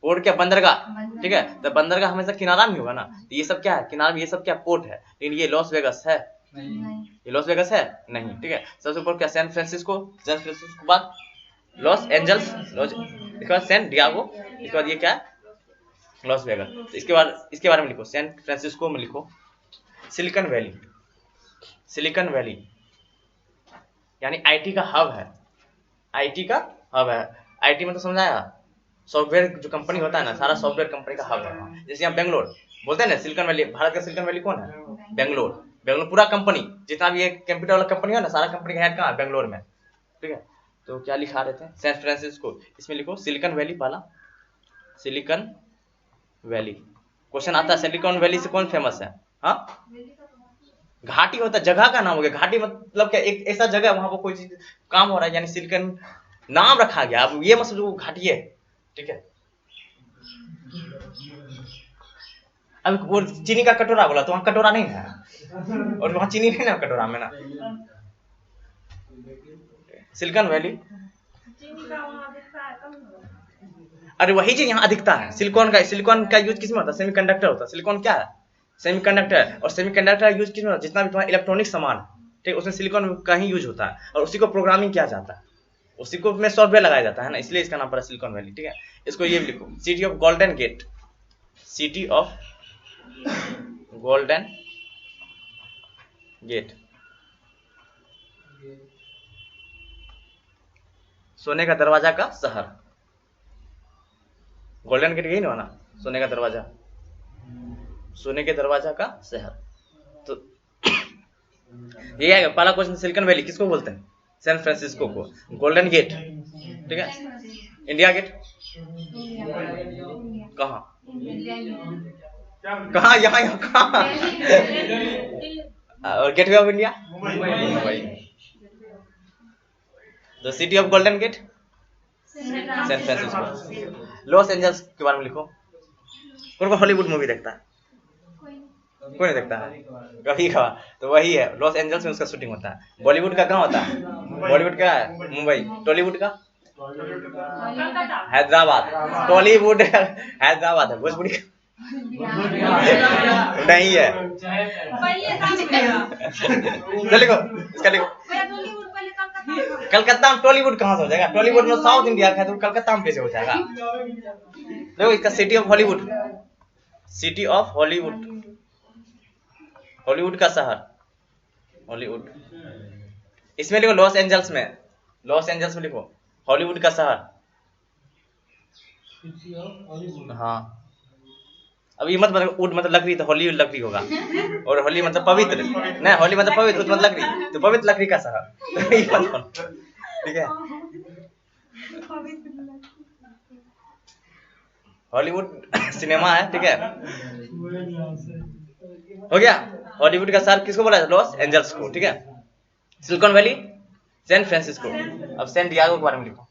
पोर्ट क्या, बंदरगाह, ठीक है। तो बंदरगाह हमेशा किनारा में होगा ना, तो ये सब क्या है, किनारा में, ये सब क्या, पोर्ट है। लेकिन ये लॉस वेगस है, ये लॉस वेगस है नहीं, ठीक है। सबसे ऊपर क्या, सैन फ्रांसिस्को, सैन फ्रांसिस्को के बाद लॉस एंजल्स, इसके बाद सैन डियागो, इसके बाद ये क्या है, लॉस वेगस। तो इसके बारे में लिखो, सैन फ्रांसिस्को में लिखो सिलिकॉन वैली, सिलिकॉन वैली यानी आईटी का हब है, आईटी का हब है। आईटी मतलब समझाया, सॉफ्टवेयर जो कंपनी होता है ना, सारा सॉफ्टवेयर कंपनी का हब है। जैसे यहाँ बेंगलोर बोलते हैं ना, सिलिकॉन वैली, भारत का सिलिकॉन वैली कौन है, बेंगलोर। बेंगलोर पूरा कंपनी, जितना भी एक कंप्यूटर वाला कंपनी है ना, सारा कंपनी का हेड कहाँ है, बेंगलोर में, ठीक है। तो क्या लिखा रहे थे, सैन फ्रांसिस्को, इसमें लिखो सिलिकॉन वैली, पहला सिलिकॉन वैली। क्वेश्चन आता है सिलिकॉन वैली से कौन फेमस है, हाँ, घाटी होता है, जगह का नाम हो गया। घाटी मतलब क्या, एक ऐसा जगह वहां पर कोई चीज काम हो रहा है, यानी सिलिकॉन नाम रखा गया। अब ये मतलब वो घाटी है, ठीक है। अब वो चीनी का कटोरा बोला तो वहां कटोरा नहीं है, और वहां चीनी नहीं ना कटोरा में ना। सिलिकॉन वैली, चीनी का वहाँ दिखता है कम होगा। अरे वही चीज यहाँ अधिकता है। सिलिकॉन का यूज किसमें होता है, सेमीकंडक्टर होता है। सिलिकॉन क्या है, सेमीकंडक्टर। और सेमीकंडक्टर यूज किसमें होता है, जितना भी तुम्हारा इलेक्ट्रॉनिक सामान, ठीक है, उसमें सिलिकॉन का ही यूज होता है, और उसी को प्रोग्रामिंग किया जाता है, उसी को में सॉफ्टवेयर लगाया जाता है ना, इसलिए इसका नाम पड़ा सिलिकॉन वैली, ठीक है। इसको ये भी लिखो, city of golden gate, city of golden gate, सोने का दरवाजा का शहर। गोल्डन गेट यही ना ना, सोने का दरवाजा, सोने के दरवाजा का शहर। तो ये आएगा पहला क्वेश्चन। सिलिकॉन वैली किसको बोलते हैं? सैन फ्रांसिस्को को। गोल्डन गेट, ठीक है। इंडिया गेट कहाँ कहाँ? यहाँ यहाँ कहाँ? और gateway of India Mumbai. The city of golden gate San Francisco. Los Angeles के बारे में लिखो। कौन कौन हॉलीवुड मूवी देखता है? कोई नहीं देखता है, कभी कभार। तो वही है, लॉस एंजल्स में उसका शूटिंग होता है। बॉलीवुड का कहाँ होता है? बॉलीवुड का मुंबई। टॉलीवुड का हैदराबाद। टॉलीवुड हैदराबाद है। भोजपुरी का नहीं है। चल लिखो, इसका लिखो। कलकत्ता में टॉलीवुड कहाँ से हो जाएगा? टॉलीवुड में साउथ इंडिया का है, तो कलकत्ता में कैसे हो जाएगा? देखो इसका city of Hollywood, city of Hollywood, Hollywood का शहर, हॉलीवुड। इसमें लिखो लॉस एंजल्स में, लॉस एंजल्स में लिखो हॉलीवुड का शहर। हाँ, अब ये मत मतलब वुड मतलब लकड़ी, तो हॉलीवुड लकड़ी होगा। और होली मतलब पवित्र, नहीं होली मतलब पवित्र, मतलब लकड़ी, तो पवित्र लकड़ी का शहर। ठीक है, हॉलीवुड सिनेमा है, ठीक है, हो गया। हॉलीवुड का शहर किसको बोला? लॉस एंजल्स को, ठीक है। Silicon Valley San Francisco. अब सैन डियागो के बारे में लिखो।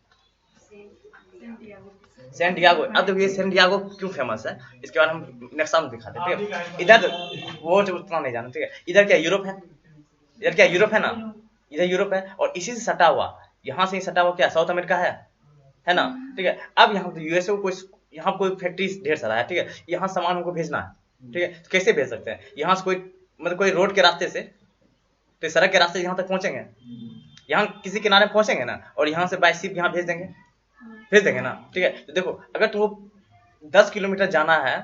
सैन डियागो, अब देखिए सैन डियागो क्यों फेमस है, इसके बारे में हम नेक्स्ट टाइम दिखाते हैं, ठीक है। इधर वो उतना नहीं जाना, ठीक है। इधर क्या यूरोप है? इधर क्या यूरोप है ना, इधर यूरोप है। और इसी से सटा हुआ, यहाँ से सटा हुआ क्या साउथ अमेरिका है ना, ठीक है। अब यहाँ यूएसए को यहाँ कोई फैक्ट्री ढेर सारा है, ठीक है। यहाँ सामान हमको भेजना है, ठीक है। तो कैसे भेज सकते हैं? यहाँ से कोई मतलब कोई रोड के रास्ते से, तो सड़क के रास्ते यहाँ तक पहुंचेंगे, यहाँ किसी किनारे पहुंचेंगे ना, और यहाँ से बाय शिप यहाँ भेज देंगे ना, ठीक है। तो देखो अगर तुमको 10 किलोमीटर जाना है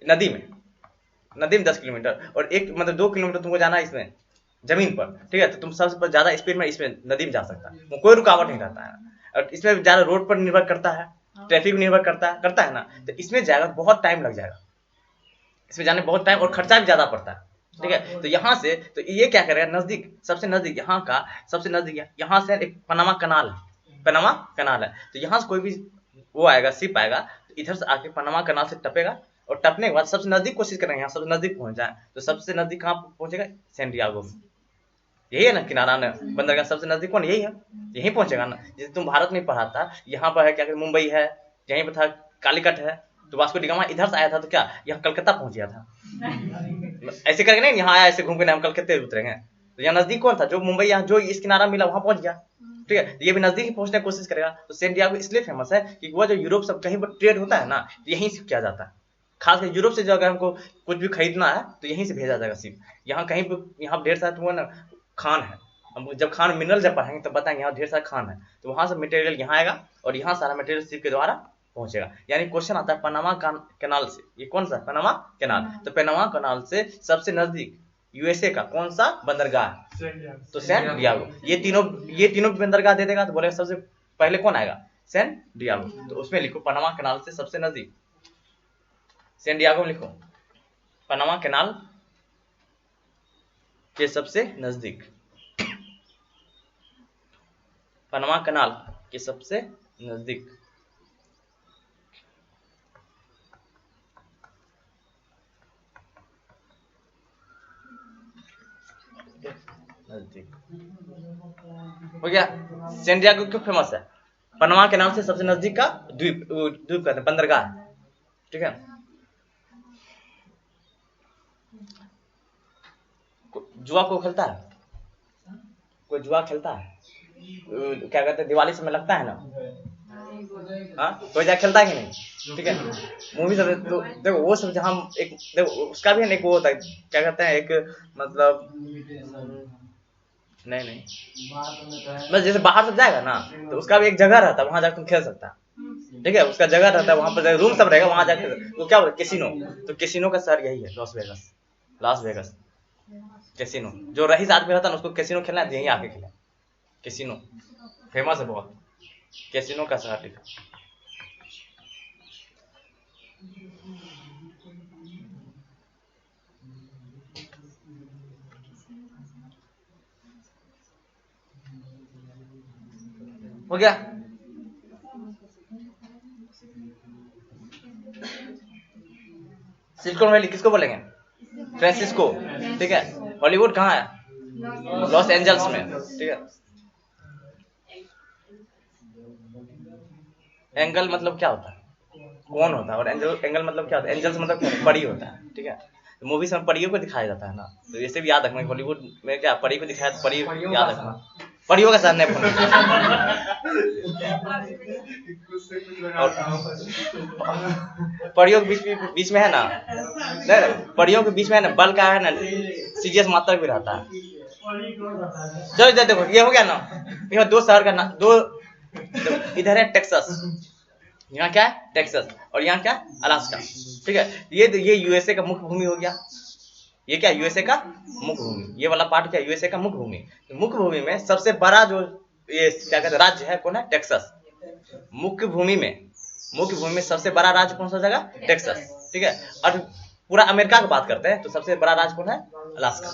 नदी में 10 किलोमीटर, और एक मतलब 2 किलोमीटर तुमको जाना है इसमें जमीन पर, ठीक है, तो तुम सबसे ज्यादा स्पीड में इसमें नदी में जा सकता है, कोई रुकावट नहीं रहता है। और इसमें ज्यादा रोड पर निर्भर करता है, ट्रैफिक निर्भर करता है ना, तो इसमें जाएगा बहुत टाइम लग जाएगा, इसमें जाने बहुत टाइम और खर्चा भी ज्यादा पड़ता है, ठीक है। तो यहाँ से तो ये क्या करेगा, नजदीक, सबसे नजदीक, यहाँ का सबसे नजदीक, यहाँ से एक पनामा कनाल है, तो यहाँ से कोई भी वो आएगा, शिप आएगा, तो इधर से आके पनामा कनाल से टपेगा, और टपने के बाद सबसे नजदीक कोशिश करेंगे यहाँ सबसे नजदीक पहुंच जाए। तो सबसे नजदीक कहाँ पहुंचेगा? सैन डियागो में। यही है ना किनारा ना, बंदरगाह सबसे नजदीक कौन? यही है, यहीं पहुंचेगा ना। जैसे तुम भारत में पढ़ा था, यहाँ पर है क्या, मुंबई है, यहीं पर था कालीकट है, तो वास्को डी गामा इधर से आया था, तो क्या यहाँ कलकत्ता पहुंच गया था? ऐसे करके नहीं, यहाँ आया ऐसे घूम के हम कलकत्ते उतरेंगे। तो यहाँ नजदीक कौन था? जो मुंबई, यहाँ जो इस किनारा मिला वहां पहुंच गया, ठीक है। ये भी नजदीक ही पहुंचने की कोशिश करेगा। तो सैन डियागो इसलिए फेमस है कि वो जो यूरोप सब कहीं पर ट्रेड होता है ना, यहीं से किया जाता है। खासकर यूरोप से जो अगर हमको कुछ भी खरीदना है तो यहीं से भेजा जाएगा शिप। यहाँ कहीं पर यहाँ ढेर सारा वो ना खान है, हम जब खान मिनरल जब पढ़ेंगे तब बताएंगे यहाँ ढेर सारा खान है, तो वहां से मटेरियल यहाँ आएगा और यहाँ सारा मटेरियल शिप के द्वारा पहुंचेगा। यानी क्वेश्चन आता है पनामा कैनाल से, ये कौन सा पनामा कैनाल, तो पनामा कैनाल से सबसे नजदीक यूएसए का कौन सा बंदरगाह है? तो सैन डियागो। ये तीनों बंदरगाह दे देगा तो बोलेगा सबसे पहले कौन आएगा? San Diego. तो उसमें लिखो पनामा कैनाल से सबसे नजदीक, सैन डियागो में लिखो पनामा कैनाल के सबसे नजदीक, पनामा कैनाल के सबसे नजदीक। नजदीक हो गया। सैन डियागो क्यों फेमस है? पनामा कैनाल से सबसे नजदीक का द्वीप कहते हैं, बंदरगाह, ठीक है। जुआ को खेलता है कोई? जुआ खेलता है? क्या कहते हैं, दिवाली समय लगता है ना, हाँ, कोई जा खेलता है कि नहीं? ठीक है, मूवी सब तो देखो वो सब जहाँ एक देखो उसका भी एक वो होता है, क्या कहते हैं, एक मतलब नहीं बस जैसे बाहर सब जाएगा ना, तो उसका भी एक जगह रहता है, वहां जाकर तुम खेल सकता है, ठीक है। उसका जगह रहता है, वहां पर रूम सब रहेगा, वहां जाकर वो क्या बोलते कैसीनो। तो कैसीनो का शहर यही है, लास वेगस कैसीनो। जो रईस आदमी रहता है ना, उसको कैसीनो खेलना है, यहीं आके खेले। कैसीनो फेमस है बहुत, कैसीनो का शहर लिखा। हो गया। सिलिकॉन वैली किसको बोलेंगे? फ्रांसिस्को, ठीक है। हॉलीवुड कहाँ है? लॉस एंजल्स में, ठीक है। एंगल मतलब क्या होता है? कौन होता है? और एंगल मतलब क्या होता है? एंजल्स मतलब क्या? परी होता है, ठीक है। तो मूवीज में परियों को दिखाया जाता है ना, तो इसे भी याद रखना। हॉलीवुड में क्या परी को दिखाया, तो परी याद रखना। परियों का साथ नहीं फोन। परियों के बीच में है ना, नहीं, परियों के बीच में है ना, बल का है ना, सीजीएस मात्रक भी रहता है। चलो देखो, ये हो गया ना। ये दो शहर का नाम, दो इधर है टेक्सास, यहाँ क्या है? टेक्सास। और यहाँ क्या? अलास्का, ठीक है। ये यूएसए का मुख्य भूमि हो गया। ये क्या? यूएसए का मुख्य भूमि। ये वाला पार्ट क्या? यूएसए का मुख्य भूमि। तो मुख्य भूमि में सबसे बड़ा जो ये क्या कहते हैं राज्य है, कौन है? टेक्सास। मुख्य भूमि में सबसे बड़ा राज्य कौन सा जगह? टेक्सास, ठीक है। और पूरा अमेरिका की बात करते हैं तो सबसे बड़ा राज्य कौन है? अलास्का।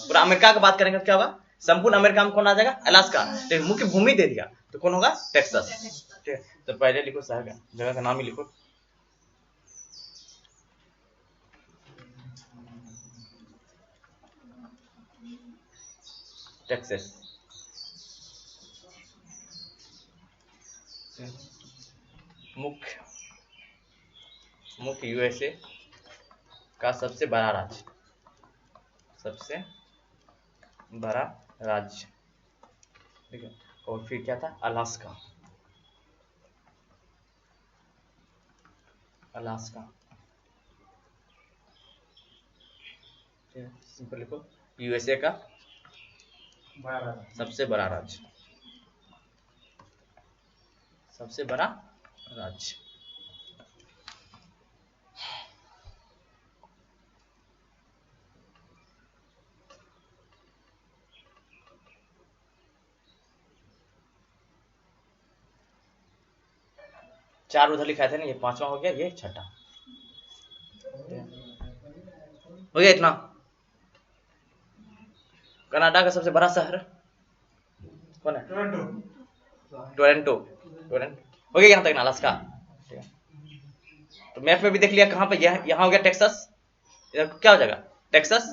पूरा अमेरिका की बात करेंगे तो क्या होगा? संपूर्ण अमेरिका में कौन आ जाएगा? अलास्का। तो मुख्य भूमि दे दिया तो कौन होगा? टेक्सास, ठीक है। तो पहले लिखो शहर का, जगह का नाम ही लिखो। टेक्सास। मुख्य यूएसए का सबसे बड़ा राज्य, ठीक है। और फिर क्या था? अलास्का। सिंपल लिखो, यूएसए का सबसे बड़ा राज्य। 4 उधर लिखा था ना, ये 5वां हो गया, ये 6ठा हो गया। इतना। कनाडा का सबसे बड़ा शहर कौन है? टोरंटो। हो गया यहाँ तक ना, अलास्का। तो मैप में भी देख लिया कहाँ पे? यहाँ हो गया टेक्सास। इधर क्या हो जाएगा? टेक्सास,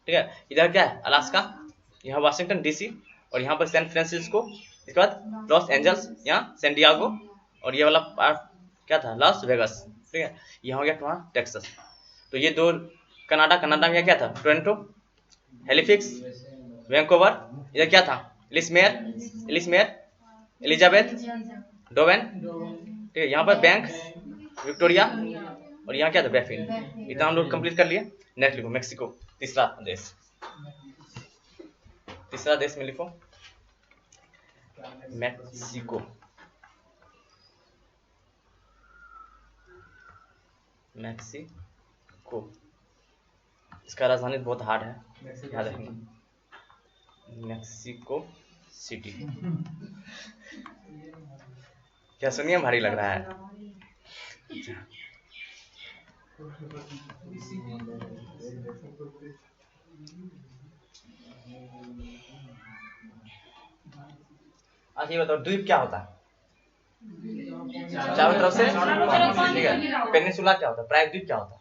ठीक है। इधर क्या है? अलास्का। यहाँ वाशिंगटन डीसी, और यहाँ पर सैन फ्रांसिस्को। इसके बाद लॉस एंजल्स, यहाँ सैन डियागो, और ये वाला पार्ट क्या था? लॉस वेगास, ठीक है। यहाँ हो गया तुम्हारा टेक्सास। तो ये दो कनाडा में क्या था? Toronto, Halifax, Vancouver. इधर क्या था? एलिसमेयर, एलिजाबेथ, डोवेन, ठीक है। यहाँ पर बैंक, विक्टोरिया, और यहाँ क्या था? बैफिन। इतना हम लोग कंप्लीट कर लिए। नेक्स्ट लिखो मेक्सिको, तीसरा देश में लिखो मेक्सिको। इसका राजधानी बहुत हार्ड है, याद रखना, मेक्सिको सिटी। क्या सुनिए, भारी लग रहा है। अच्छा ये बताओ, द्वीप क्या होता है? चारों तरफ से, ठीक है। पेनिनसुला क्या होता है? प्रायद्वीप क्या होता है?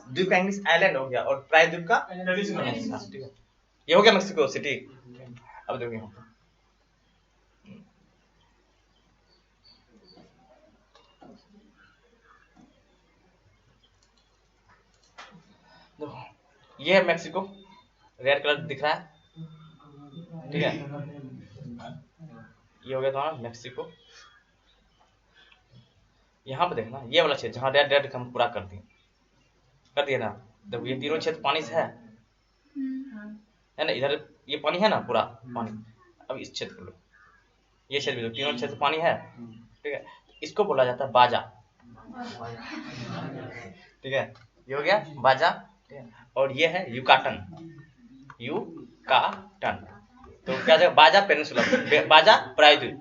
द्वीप का इंग्लिश आइलैंड हो गया, और प्रायद्वीप का पेनिनसुला, ठीक है। ये हो गया मेक्सिको सिटी। अब देखो यहाँ पर ये है मेक्सिको, रेड कलर दिख रहा है, ठीक है। ये हो गया तुम्हारा मेक्सिको। यहाँ पे देखना, ये वाला क्षेत्र जहाँ रेड हम पूरा कर दिए ना। देखो ये तीनों क्षेत्र पानी से है ना। इधर ये पानी है ना, पूरा पानी। अब इस क्षेत्र को लो, ये क्षेत्र, तीनों क्षेत्र पानी है, ठीक है। इसको बोला जाता है बाजा, ठीक है। ये हो गया बाजा, ठीक है। और ये है युकाटन, तो क्या हो जाएगा, बाजा पेनिनसुला, बाजा प्रायद्वीप,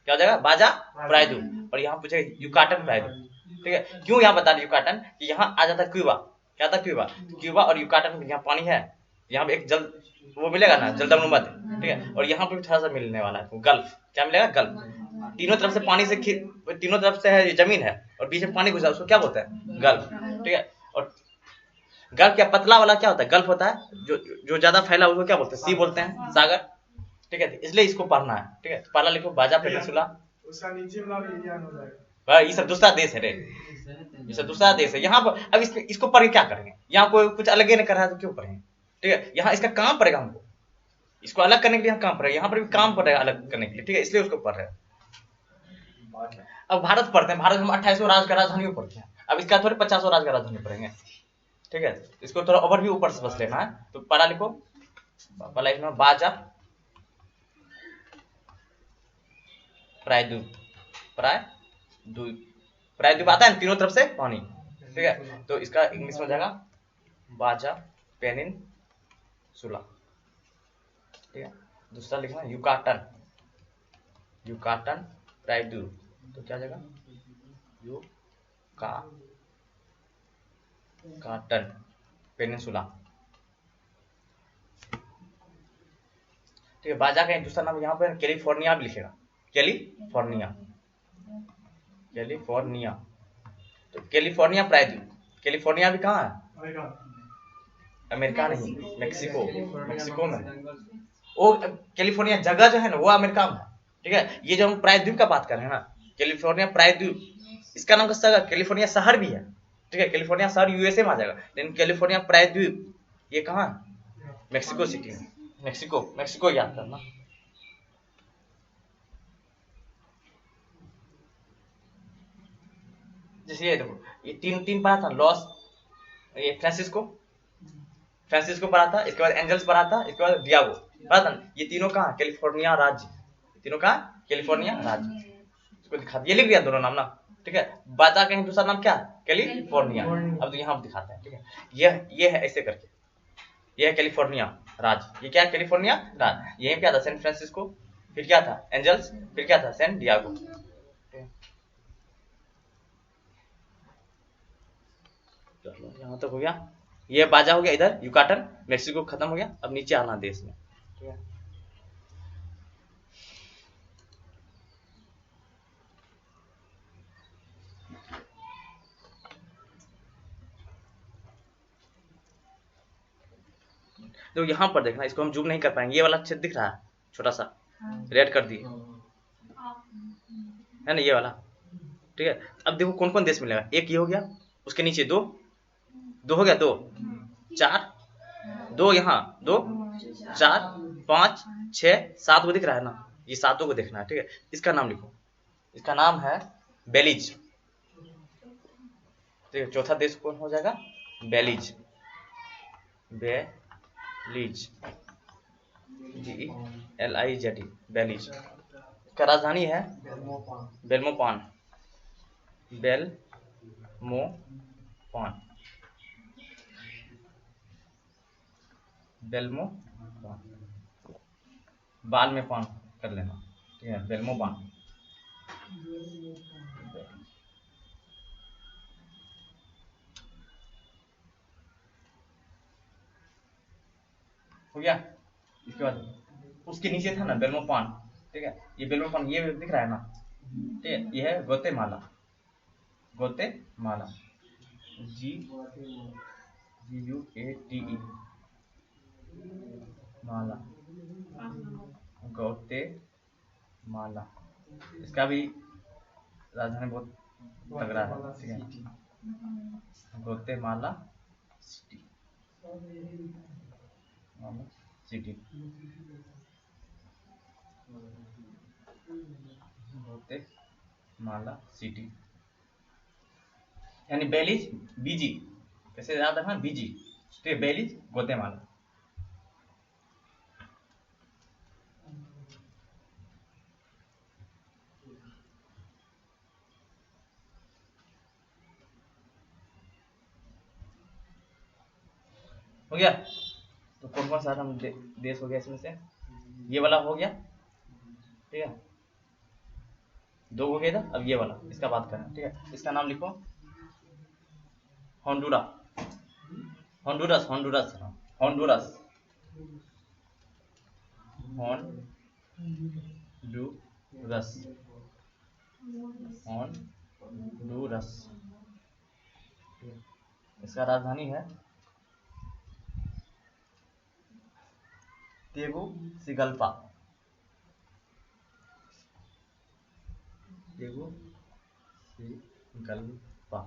क्या हो जाएगा, बाजा प्रायद्वीप। और यहाँ पूछेगा युकाटन प्रायद्वीप, ठीक है। क्यों यहाँ बता रहे युकाटन, कि यहाँ आ जाता है क्यूबा, क्या था क्यूबा, क्यूबा और युकाटन, यहाँ पानी है, यहाँ पे एक जल वो मिलेगा ना, जलदमनुमा, ठीक है। और यहाँ पे भी थोड़ा सा मिलने वाला है गल्फ, क्या मिलेगा, गल्फ। तीनों तरफ से पानी से तीनों तरफ से है जमीन है और बीच में पानी घुसा, उसको क्या बोलते हैं, गल्फ, ठीक है। और गल्फ क्या पतला वाला क्या होता है, गल्फ होता है, जो ज्यादा फैला उसको क्या बोलते हैं, सी बोलते हैं, सागर, ठीक है। इसलिए इसको पढ़ना है, ठीक है। पहला लिखो बाजा पेनिनसुला, उसका नीचे वाला भी ज्ञान हो जाएगा। ये सब दूसरा देश है रे, ये सब दूसरा देश है। यहाँ पर अब इसको पढ़ के क्या करेंगे, यहाँ कोई कुछ अलग ही नहीं कर रहा है तो क्यों पढ़ेंगे, ठीक है। यहाँ इसका काम पड़ेगा हमको, इसको अलग करने के लिए यहाँ काम पड़ेगा, यहाँ पर भी काम पड़ेगा अलग करने के लिए, ठीक है, इसलिए उसको पढ़ रहे हैं। अब भारत पढ़ते हैं, भारत में 28 राज्य का राजधानी पढ़ते हैं, अब इसका थोड़े 50 राज्य का राजधानी पढ़ेंगे, ठीक है। इसको थोड़ा ओवरव्यू ऊपर से बस लेना है। तो पढ़ा लिखो, पहला लिखना बाजा प्रायद्वीप, प्रायद्वीप आता है ना, तीनों तरफ से पानी, ठीक है। तो इसका इंग्लिश में हो जाएगा बाजा पेनिनसुला, ठीक है। दूसरा लिखना युकाटन, युकाटन प्रायद्वीप, तो क्या हो जाएगा, युकाटन पेनिनसुला, ठीक है। बाजा का दूसरा नाम यहाँ पे कैलिफोर्निया भी लिखेगा, कैलिफोर्निया, कैलिफोर्निया, तो कैलिफोर्निया प्रायद्वीप, कैलिफोर्निया भी कहाँ है, अमेरिका नहीं, मेक्सिको, मेक्सिको में। वो कैलिफोर्निया जगह जो है ना वो अमेरिका में है, ठीक है। ये जो हम प्रायद्वीप का बात कर रहे हैं ना, कैलिफोर्निया प्रायद्वीप, इसका नाम का कैलिफोर्निया शहर भी है, ठीक है। कैलिफोर्निया शहर यूएसए में आ जाएगा, लेकिन कैलिफोर्निया प्रायद्वीप ये कहाँ है, मेक्सिको सिटी में, मेक्सिको याद करना। जैसे ये देखो, ये तीन पढ़ा था, लॉस, ये फ्रांसिस्को पढ़ा था, इसके बाद एंजल्स पढ़ा था, इसके बाद डियागो पढ़ा था। ये तीनों कहाँ, कैलिफोर्निया राज्य, तीनों कहाँ, कैलिफोर्निया राज्य, इसको दिखा ये लिख दिया दोनों नाम ना, ठीक है। बाजा का दूसरा नाम क्या, कैलिफोर्निया, अब तो यहाँ दिखाते हैं, ठीक है। ये है ऐसे करके, ये है कैलिफोर्निया राज्य, ये क्या है, कैलिफोर्निया राज्य। यही क्या था, सैन फ्रांसिस्को, फिर क्या था एंजल्स, फिर क्या था सैन डियागो। यहाँ तक हो गया, ये बाजा हो गया, इधर युकाटन मेक्सिको खत्म हो गया। अब नीचे आना देश में, ठीक है। तो यहाँ पर देखना, इसको हम जूम नहीं कर पाएंगे, ये वाला क्षेत्र दिख रहा है छोटा सा, रेड कर दिए है ना, ये वाला, ठीक है। अब देखो कौन कौन देश मिलेगा, एक ये हो गया, उसके नीचे दो हो गया, 2 4, 2 यहाँ 2 4 5 6 7 को दिख रहा है ना, ये सातों को देखना है, ठीक है। इसका नाम लिखो, इसका नाम है बेलीज, ठीक है। चौथा देश कौन हो जाएगा, बेलीज, बेलीज, BELIZ, बेलीज। इसका राजधानी है बेलमोपान, बेलमोपान, बाल में पान कर लेना, ठीक है, बेलमोपान। हो गया। इसके बाद उसके नीचे था ना बेलमोपान, ठीक है। ये बेलमोपान ये दिख रहा है ना, ठीक है। ये है ग्वाटेमाला, GUATE माला, ग्वाटेमाला। इसका भी राजधानी बहुत तगड़ा है, ठीक है, ग्वाटेमाला सिटी, ग्वाटेमाला सिटी, यानी बेलीज बीजी, कैसे याद रखना, बीजी, ठीक है, बेलीज ग्वाटेमाला। हो गया। तो कौन कौन सा हम देश हो गया इसमें से, ये वाला हो गया, ठीक है, 2 हो गया इधर। अब ये वाला, इसका बात करें, ठीक है। इसका नाम लिखो Honduras, Honduras, Honduras, Honduras, Honduras, Honduras. इसका राजधानी है तेगुसिगल्पा, तेगुसिगल्पा,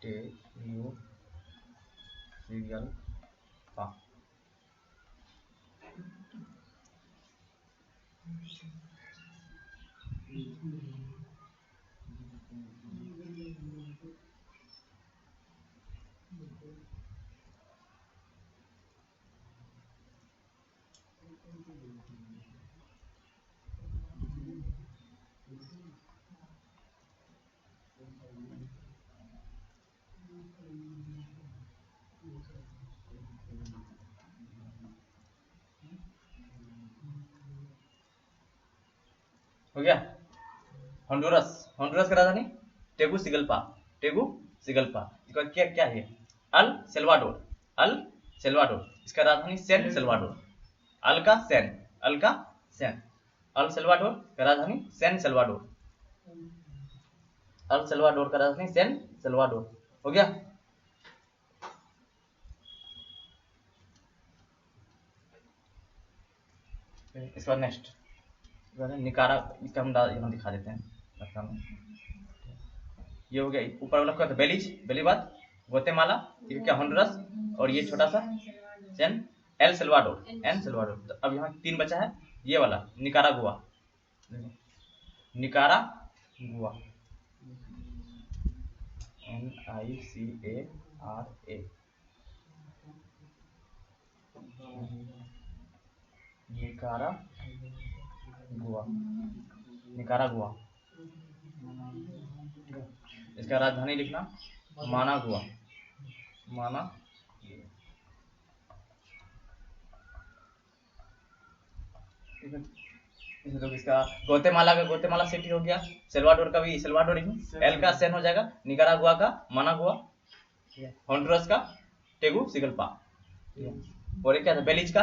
तेगुसिगल्पा। हो गया। होंडुरस, होंडुरस का राजधानी टेगुसिगल्पा, टेगुसिगल्पा। इसका क्या क्या है? अल सेल्वाडोर, अल सेल्वाडोर। इसका राजधानी सैन सेल्वाडोर, अल का सैन, अल का सैन। अल सेल्वाडोर का राजधानी सैन सेल्वाडोर, अल सेल्वाडोर का राजधानी सैन सेल्वाडोर। हो गया। इसका नेक्स्ट निकारा, इसका हम यहाँ दिखा देते हैं। ये हो गया। ऊपर वाला क्या था? बेलीज, बेलीबाद, ग्वाटेमाला, क्या होंडुरस, और ये छोटा सा San El Salvador, El Salvador. तो अब यहाँ 3 बचा है। ये वाला Nicaragua, Nicaragua, NICARA, Nicaragua, Nicaragua. इसका राजधानी लिखना मानागुआ, माना। तो इसका ग्वाटेमाला का ग्वाटेमाला सिटी हो गया। सेल्वाडोर का भी सेल्वाडोर ही, एल का सैन हो जाएगा। निकारागुआ का मानागुआ, होंडुरस का टेगुसिगल्पा। और ये क्या था? बेलीज का,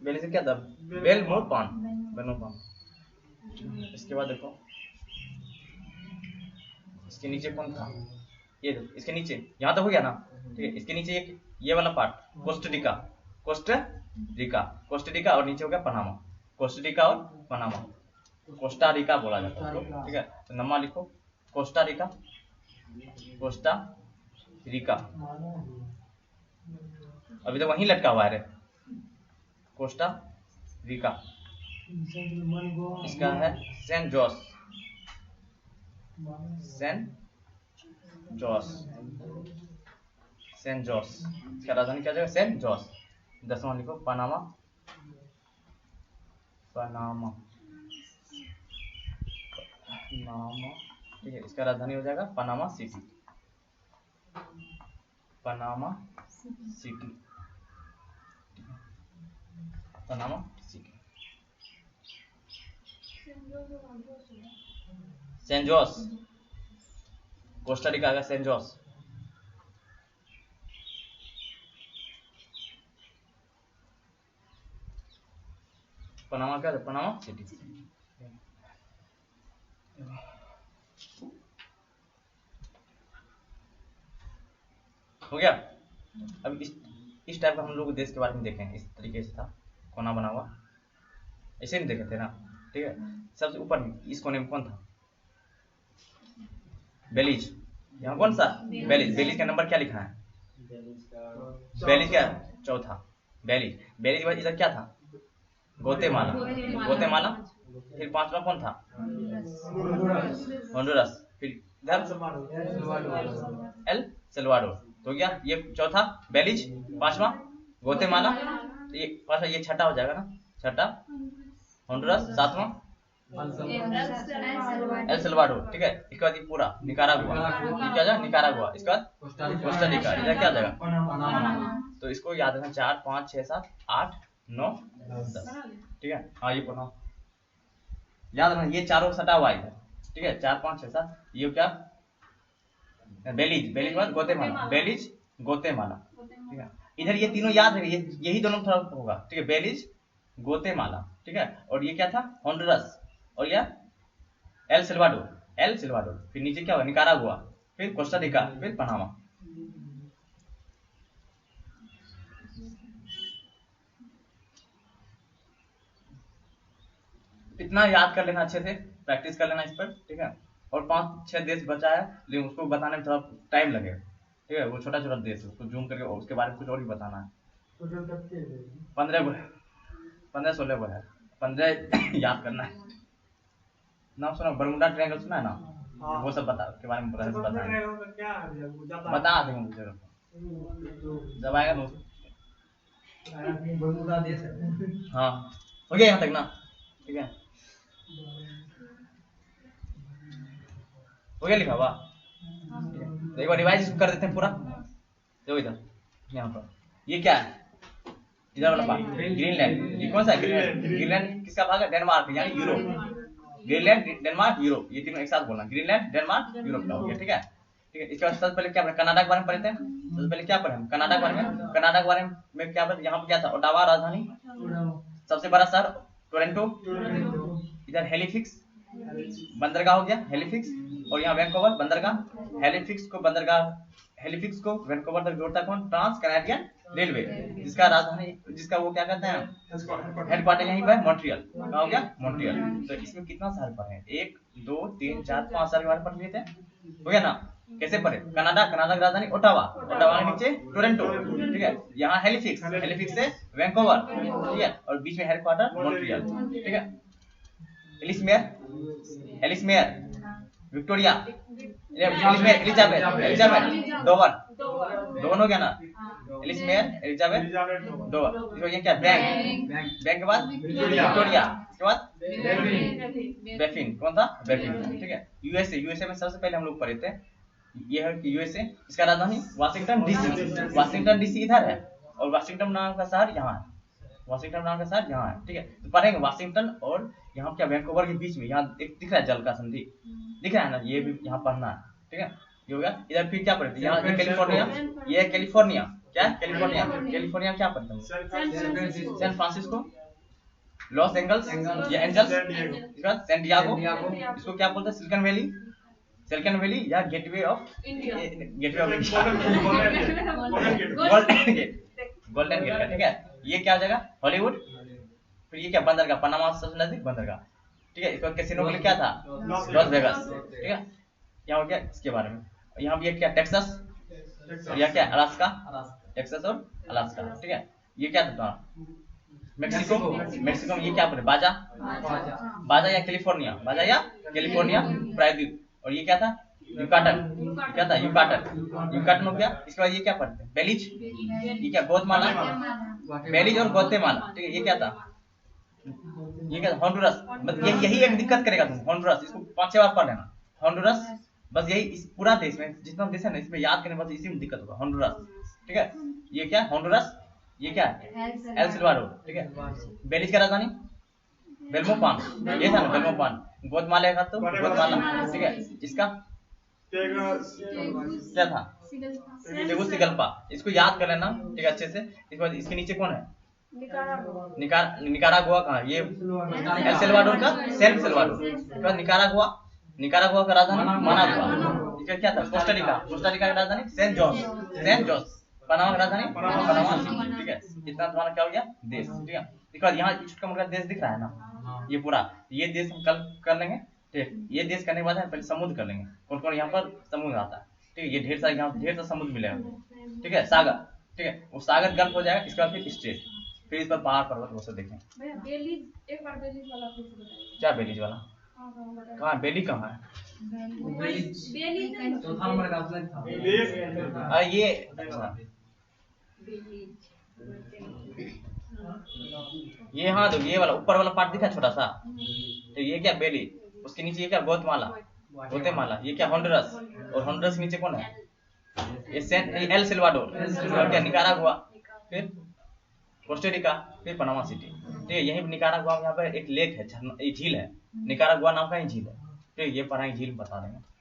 बेलीज का क्या था? बेलमोपान, बेलमोपान। इसके बाद देखो इसके नीचे कौन था? ये इसके नीचे, यहाँ तो हो गया ना, ठीक है। इसके नीचे एक ये वाला पार्ट कोस्टारिका, कोस्टारिका, कोस्टारिका, और नीचे हो गया पनामा, कोस्टारिका और पनामा। कोस्टारिका बोला जाता है, ठीक है। तो नंबर लिखो कोस्टारिका, कोस्टारिका। अभी तो वहीं लटका हुआ है रे, कोस्टारिका। इसका है सेंट जोस, सेंट जोस, सेंट जोस। इसका राजधानी क्या जाएगा? सेंट जोस। 10वां लिखो पनामा, पनामा, पनामा, ठीक है। इसका राजधानी हो जाएगा Panama City, Panama City, Panama City. San Jose, Costa Rica का सेंट जोस। पनामा क्या था? Panama City. हो गया। अब इस टाइप का हम लोग देश के बारे में देखें। इस तरीके से था, कोना बना हुआ, ऐसे नहीं देखे थे ना, ठीक है। सबसे ऊपर इस कोने में कौन था? बेलीज। यहाँ कौन सा? बेलीज। बेलीज का नंबर क्या लिखा है? बेलीज क्या? चौथा। बेलीज। बेलीज के बाद इधर क्या था? Guatemala, Guatemala. फिर 5वां कौन था? होंडुरस। फिर इधर एल सेल्वाडोर। तो गया ये चौथा बेलीज, 5वां ग्वाटेमाला, ये 5वां, ये छठा हो जाएगा ना, छठा होंडुरस, 7वां एल सेल्वाडोर, ठीक है। इसके बाद ये पूरा निकारागुआ, ये क्या जाएगा? निकारागुआ। इसके बाद कोस्टारिका, इधर क्या जाएगा? तो इसको याद रखना 4, 5, 6, 7, 8, 9 10, ठीक है। हाँ ये पढ़ो, याद रखना ये चारों सटा हुआ है, ठीक है। 4 5 6 7, ये क्या बेलीज, बेलीज बाद गोतेमाला, बेलीज गोतेमाला, ठीक है। इधर ये तीनों याद है, यही दोनों तरफ होगा, ठीक है। बेलीज गोतेमाला, ठीक है। और ये क्या था होंडुरस, और ये एल सिल्वाडोर, एल सिल्वाडोर, फिर नीचे क्या हुआ निकारागुआ, फिर कोस्टा रिका, फिर पनामा। इतना याद कर लेना अच्छे से, प्रैक्टिस कर लेना इस पर, ठीक है। और 5 6 देश बचा है, लेकिन उसको बताने में थोड़ा टाइम लगेगा, ठीक है। वो छोटा छोटा देश है, उसको जूम करके उसके बारे में कुछ और भी बताना है। 15 16 को है, 15 याद करना है। नाम सुना, बरमुडा ट्रायंगल सुना है ना, हाँ। वो सब बता के बारे में बता क्या है वो जाता है? बता देंगे मुझे, जब आएगा तो। बरमुडा देश है। हाँ हो गया यहाँ तक ना, ठीक है। हो गया लिखा हुआ, तो एक बार रिवाइज कर देते हैं पूरा। देखो इधर यहाँ पर ये क्या है, इधर वाला भाग ग्रीनलैंड, ये कौन सा है ग्रीनलैंड? ग्रीनलैंड किसका भाग है? डेनमार्क यानी यूरोप। ग्रीनलैंड डेनमार्क यूरोप, ये तीनों एक साथ बोलना, ग्रीनलैंड डेनमार्क यूरोप का हो गया, ठीक है। ठीक है, इसके बाद सबसे पहले क्या पढ़े, कनाडा के बारे में पढ़ते हैं। सबसे पहले क्या पढ़े हम कनाडा के बारे में, कनाडा के बारे में क्या पढ़े, यहाँ पे क्या था ओटावा राजधानी, सबसे बड़ा शहर टोरंटो, इधर हेलिफिक्स बंदरगाह हो गया हेलिफिक्स, और यहाँ वैंकूवर बंदरगाह। हेलिफिक्स को वैंकूवर तक जोड़ता कौन? ट्रांस कैनेडियन रेलवे, जिसका राजधानी, जिसका वो क्या कहते हैं हेडक्वार्टर यहीं पर मॉन्ट्रियल। कहाँ हो गया? मॉन्ट्रियल। तो इसमें कितना शहर पढ़े? 1 2 3 4 5 शहर के बारे में पढ़ लिए थे, हो गया ना। कैसे पढ़े? कनाडा, कनाडा की राजधानी ओटावा, ओटावा के नीचे टोरंटो, ठीक है। यहाँ हेलिफिक्स, हेलिफिक्स से वैंकूवर, ठीक है, और बीच में हेडक्वार्टर मॉन्ट्रियल, ठीक है। एलिसमेयर, एलिसमेयर, विक्टोरिया, एलिसमेयर, एलिजाबेथ, एलिजाबेथ, डोवन हो गया ना। एलिसमेयर, एलिजाबेथ, डोवन। इसको ये क्या? बैंक, बैंक के बाद विक्टोरिया, इसके बाद बेफिन, कौन था? बेफिन, ठीक है। यूएसए, यूएसए में सबसे पहले हम लोग पढ़े थे, ये है कि यूएसए, इसका राजधानी वाशिंगटन डीसी, वाशिंगटन डीसी इधर है, और वाशिंगटन नाम का शहर यहाँ है, वाशिंगटन नाम का शहर यहाँ है, ठीक है। तो पढ़ेंगे वाशिंगटन और यहाँ क्या वैंकूवर के बीच में, यहाँ एक दिख रहा है जल का संधि, दिख रहा है ना, ये भी यहाँ पढ़ना है, ठीक है। ये हो गया। इधर फिर क्या पढ़ते? यहाँ कैलिफोर्निया, ये कैलिफोर्निया, क्या कैलिफोर्निया, कैलिफोर्निया क्या पढ़ते हैं? सैन फ्रांसिस्को, लॉस एंजल्स, ये एंजल्स, इसके बाद सैन डियागो, इसको क्या बोलते हैं? सिलिकॉन वैली, सिलिकॉन वैली या gateway of India, gateway of India, golden gate, golden gate, ठीक है। ये क्या जगह? हॉलीवुड। फिर ये क्या? बंदरगाह, पनामा सबसे नजदीक बंदरगाह, ठीक है। इसको कैसीनो के लिए क्या था? लॉस वेगास, ठीक है। यहाँ हो गया इसके बारे में। यहाँ भी क्या? टेक्सास, और यहाँ क्या? अलास्का, टेक्सास और अलास्का, ठीक है। ये क्या था? मेक्सिको, मेक्सिको में ये क्या पड़े? बाजा, बाजा या कैलिफोर्निया, बाजा या कैलिफोर्निया प्रायद्वीप। और ये क्या था? युकाटन, क्या था? युकाटन, युकाटन हो गया। इसके बाद ये क्या पढ़ते हैं? बेलीज, ये क्या? गोतमाला, बेलीज और गोतेमाला, ठीक है। ये क्या था? ये क्या? होंडुरस। बस यही एक दिक्कत करेगा तुम, होंडुरस, इसको 5 6 बार पढ़ लेना, होंडुरस। बस यही, इस पूरा देश में जितना देश है ना, इसमें याद करने, बस इसी में दिक्कत होगा, होंडुरस, ठीक है। ये क्या? होंडुरस। ये क्या है? एल सिल्वाडोर, ठीक है। बेलीज का राजधानी बेल्मोपान, ये था ना बेल्मोपान। गोतमाला का तो गोतमाला, ठीक है। इसका क्या था? तेगुसिगल्पा, इसको याद कर लेना, ठीक है, अच्छे से। इसके बाद इसके नीचे कौन है? निकारागुआ कहाँ? ये एल सिल्वाडोर का सैन सिल्वाडोर, इसके बाद निकारागुआ, निकारागुआ का राजधानी मनागुआ, इसका क्या था? कोस्टा रिका, कोस्टा रिका का राजधानी सेंट जोस, सेंट जोस। पनामा की राजधानी पनामा, ठीक है। इतना तुम्हारा क्या हो गया? देश, ठीक है। इसके बाद यहाँ छोटा मोटा देश दिख रहा है ना, ये पूरा, ये देश हम कल कर लेंगे, ठीक। ये देश करने के बाद पहले समुद्र कर लेंगे, कौन कौन यहाँ पर समुद्र आता है, ठीक है। ये ढेर सारा, यहाँ ढेर सारा समुद्र मिलेगा, ठीक है, सागर, ठीक है। वो सागर गल्फ हो जाएगा, इसके बाद फिर स्टेट, फिर इस पर पहाड़ पर्वत वो सब देखें। बेलीज, एक बार बेलीज वाला फिर से बताइए। क्या बेलीज वाला? कहाँ बेली कहाँ है? बेलीज चौथा नंबर का ऑप्शन था ये अच्छा, ये हाँ, तो ये वाला ऊपर वाला पार्ट दिखा छोटा सा, तो ये क्या? बेली। उसके नीचे ये क्या? गोतमाला, गोतेमाला। ये क्या? होंडुरस, और होंडुरस के नीचे कौन है? ये एल सिल्वाडोर, क्या? निकारागुआ, फिर कोस्टेरिका, फिर पनामा सिटी। ठीक है, यहीं निकारागुआ में यहाँ पे एक लेक है, झरना, झील है, निकारागुआ नाम का ही झील है। ठीक है, ये पढ़ाई झील बता देंगे।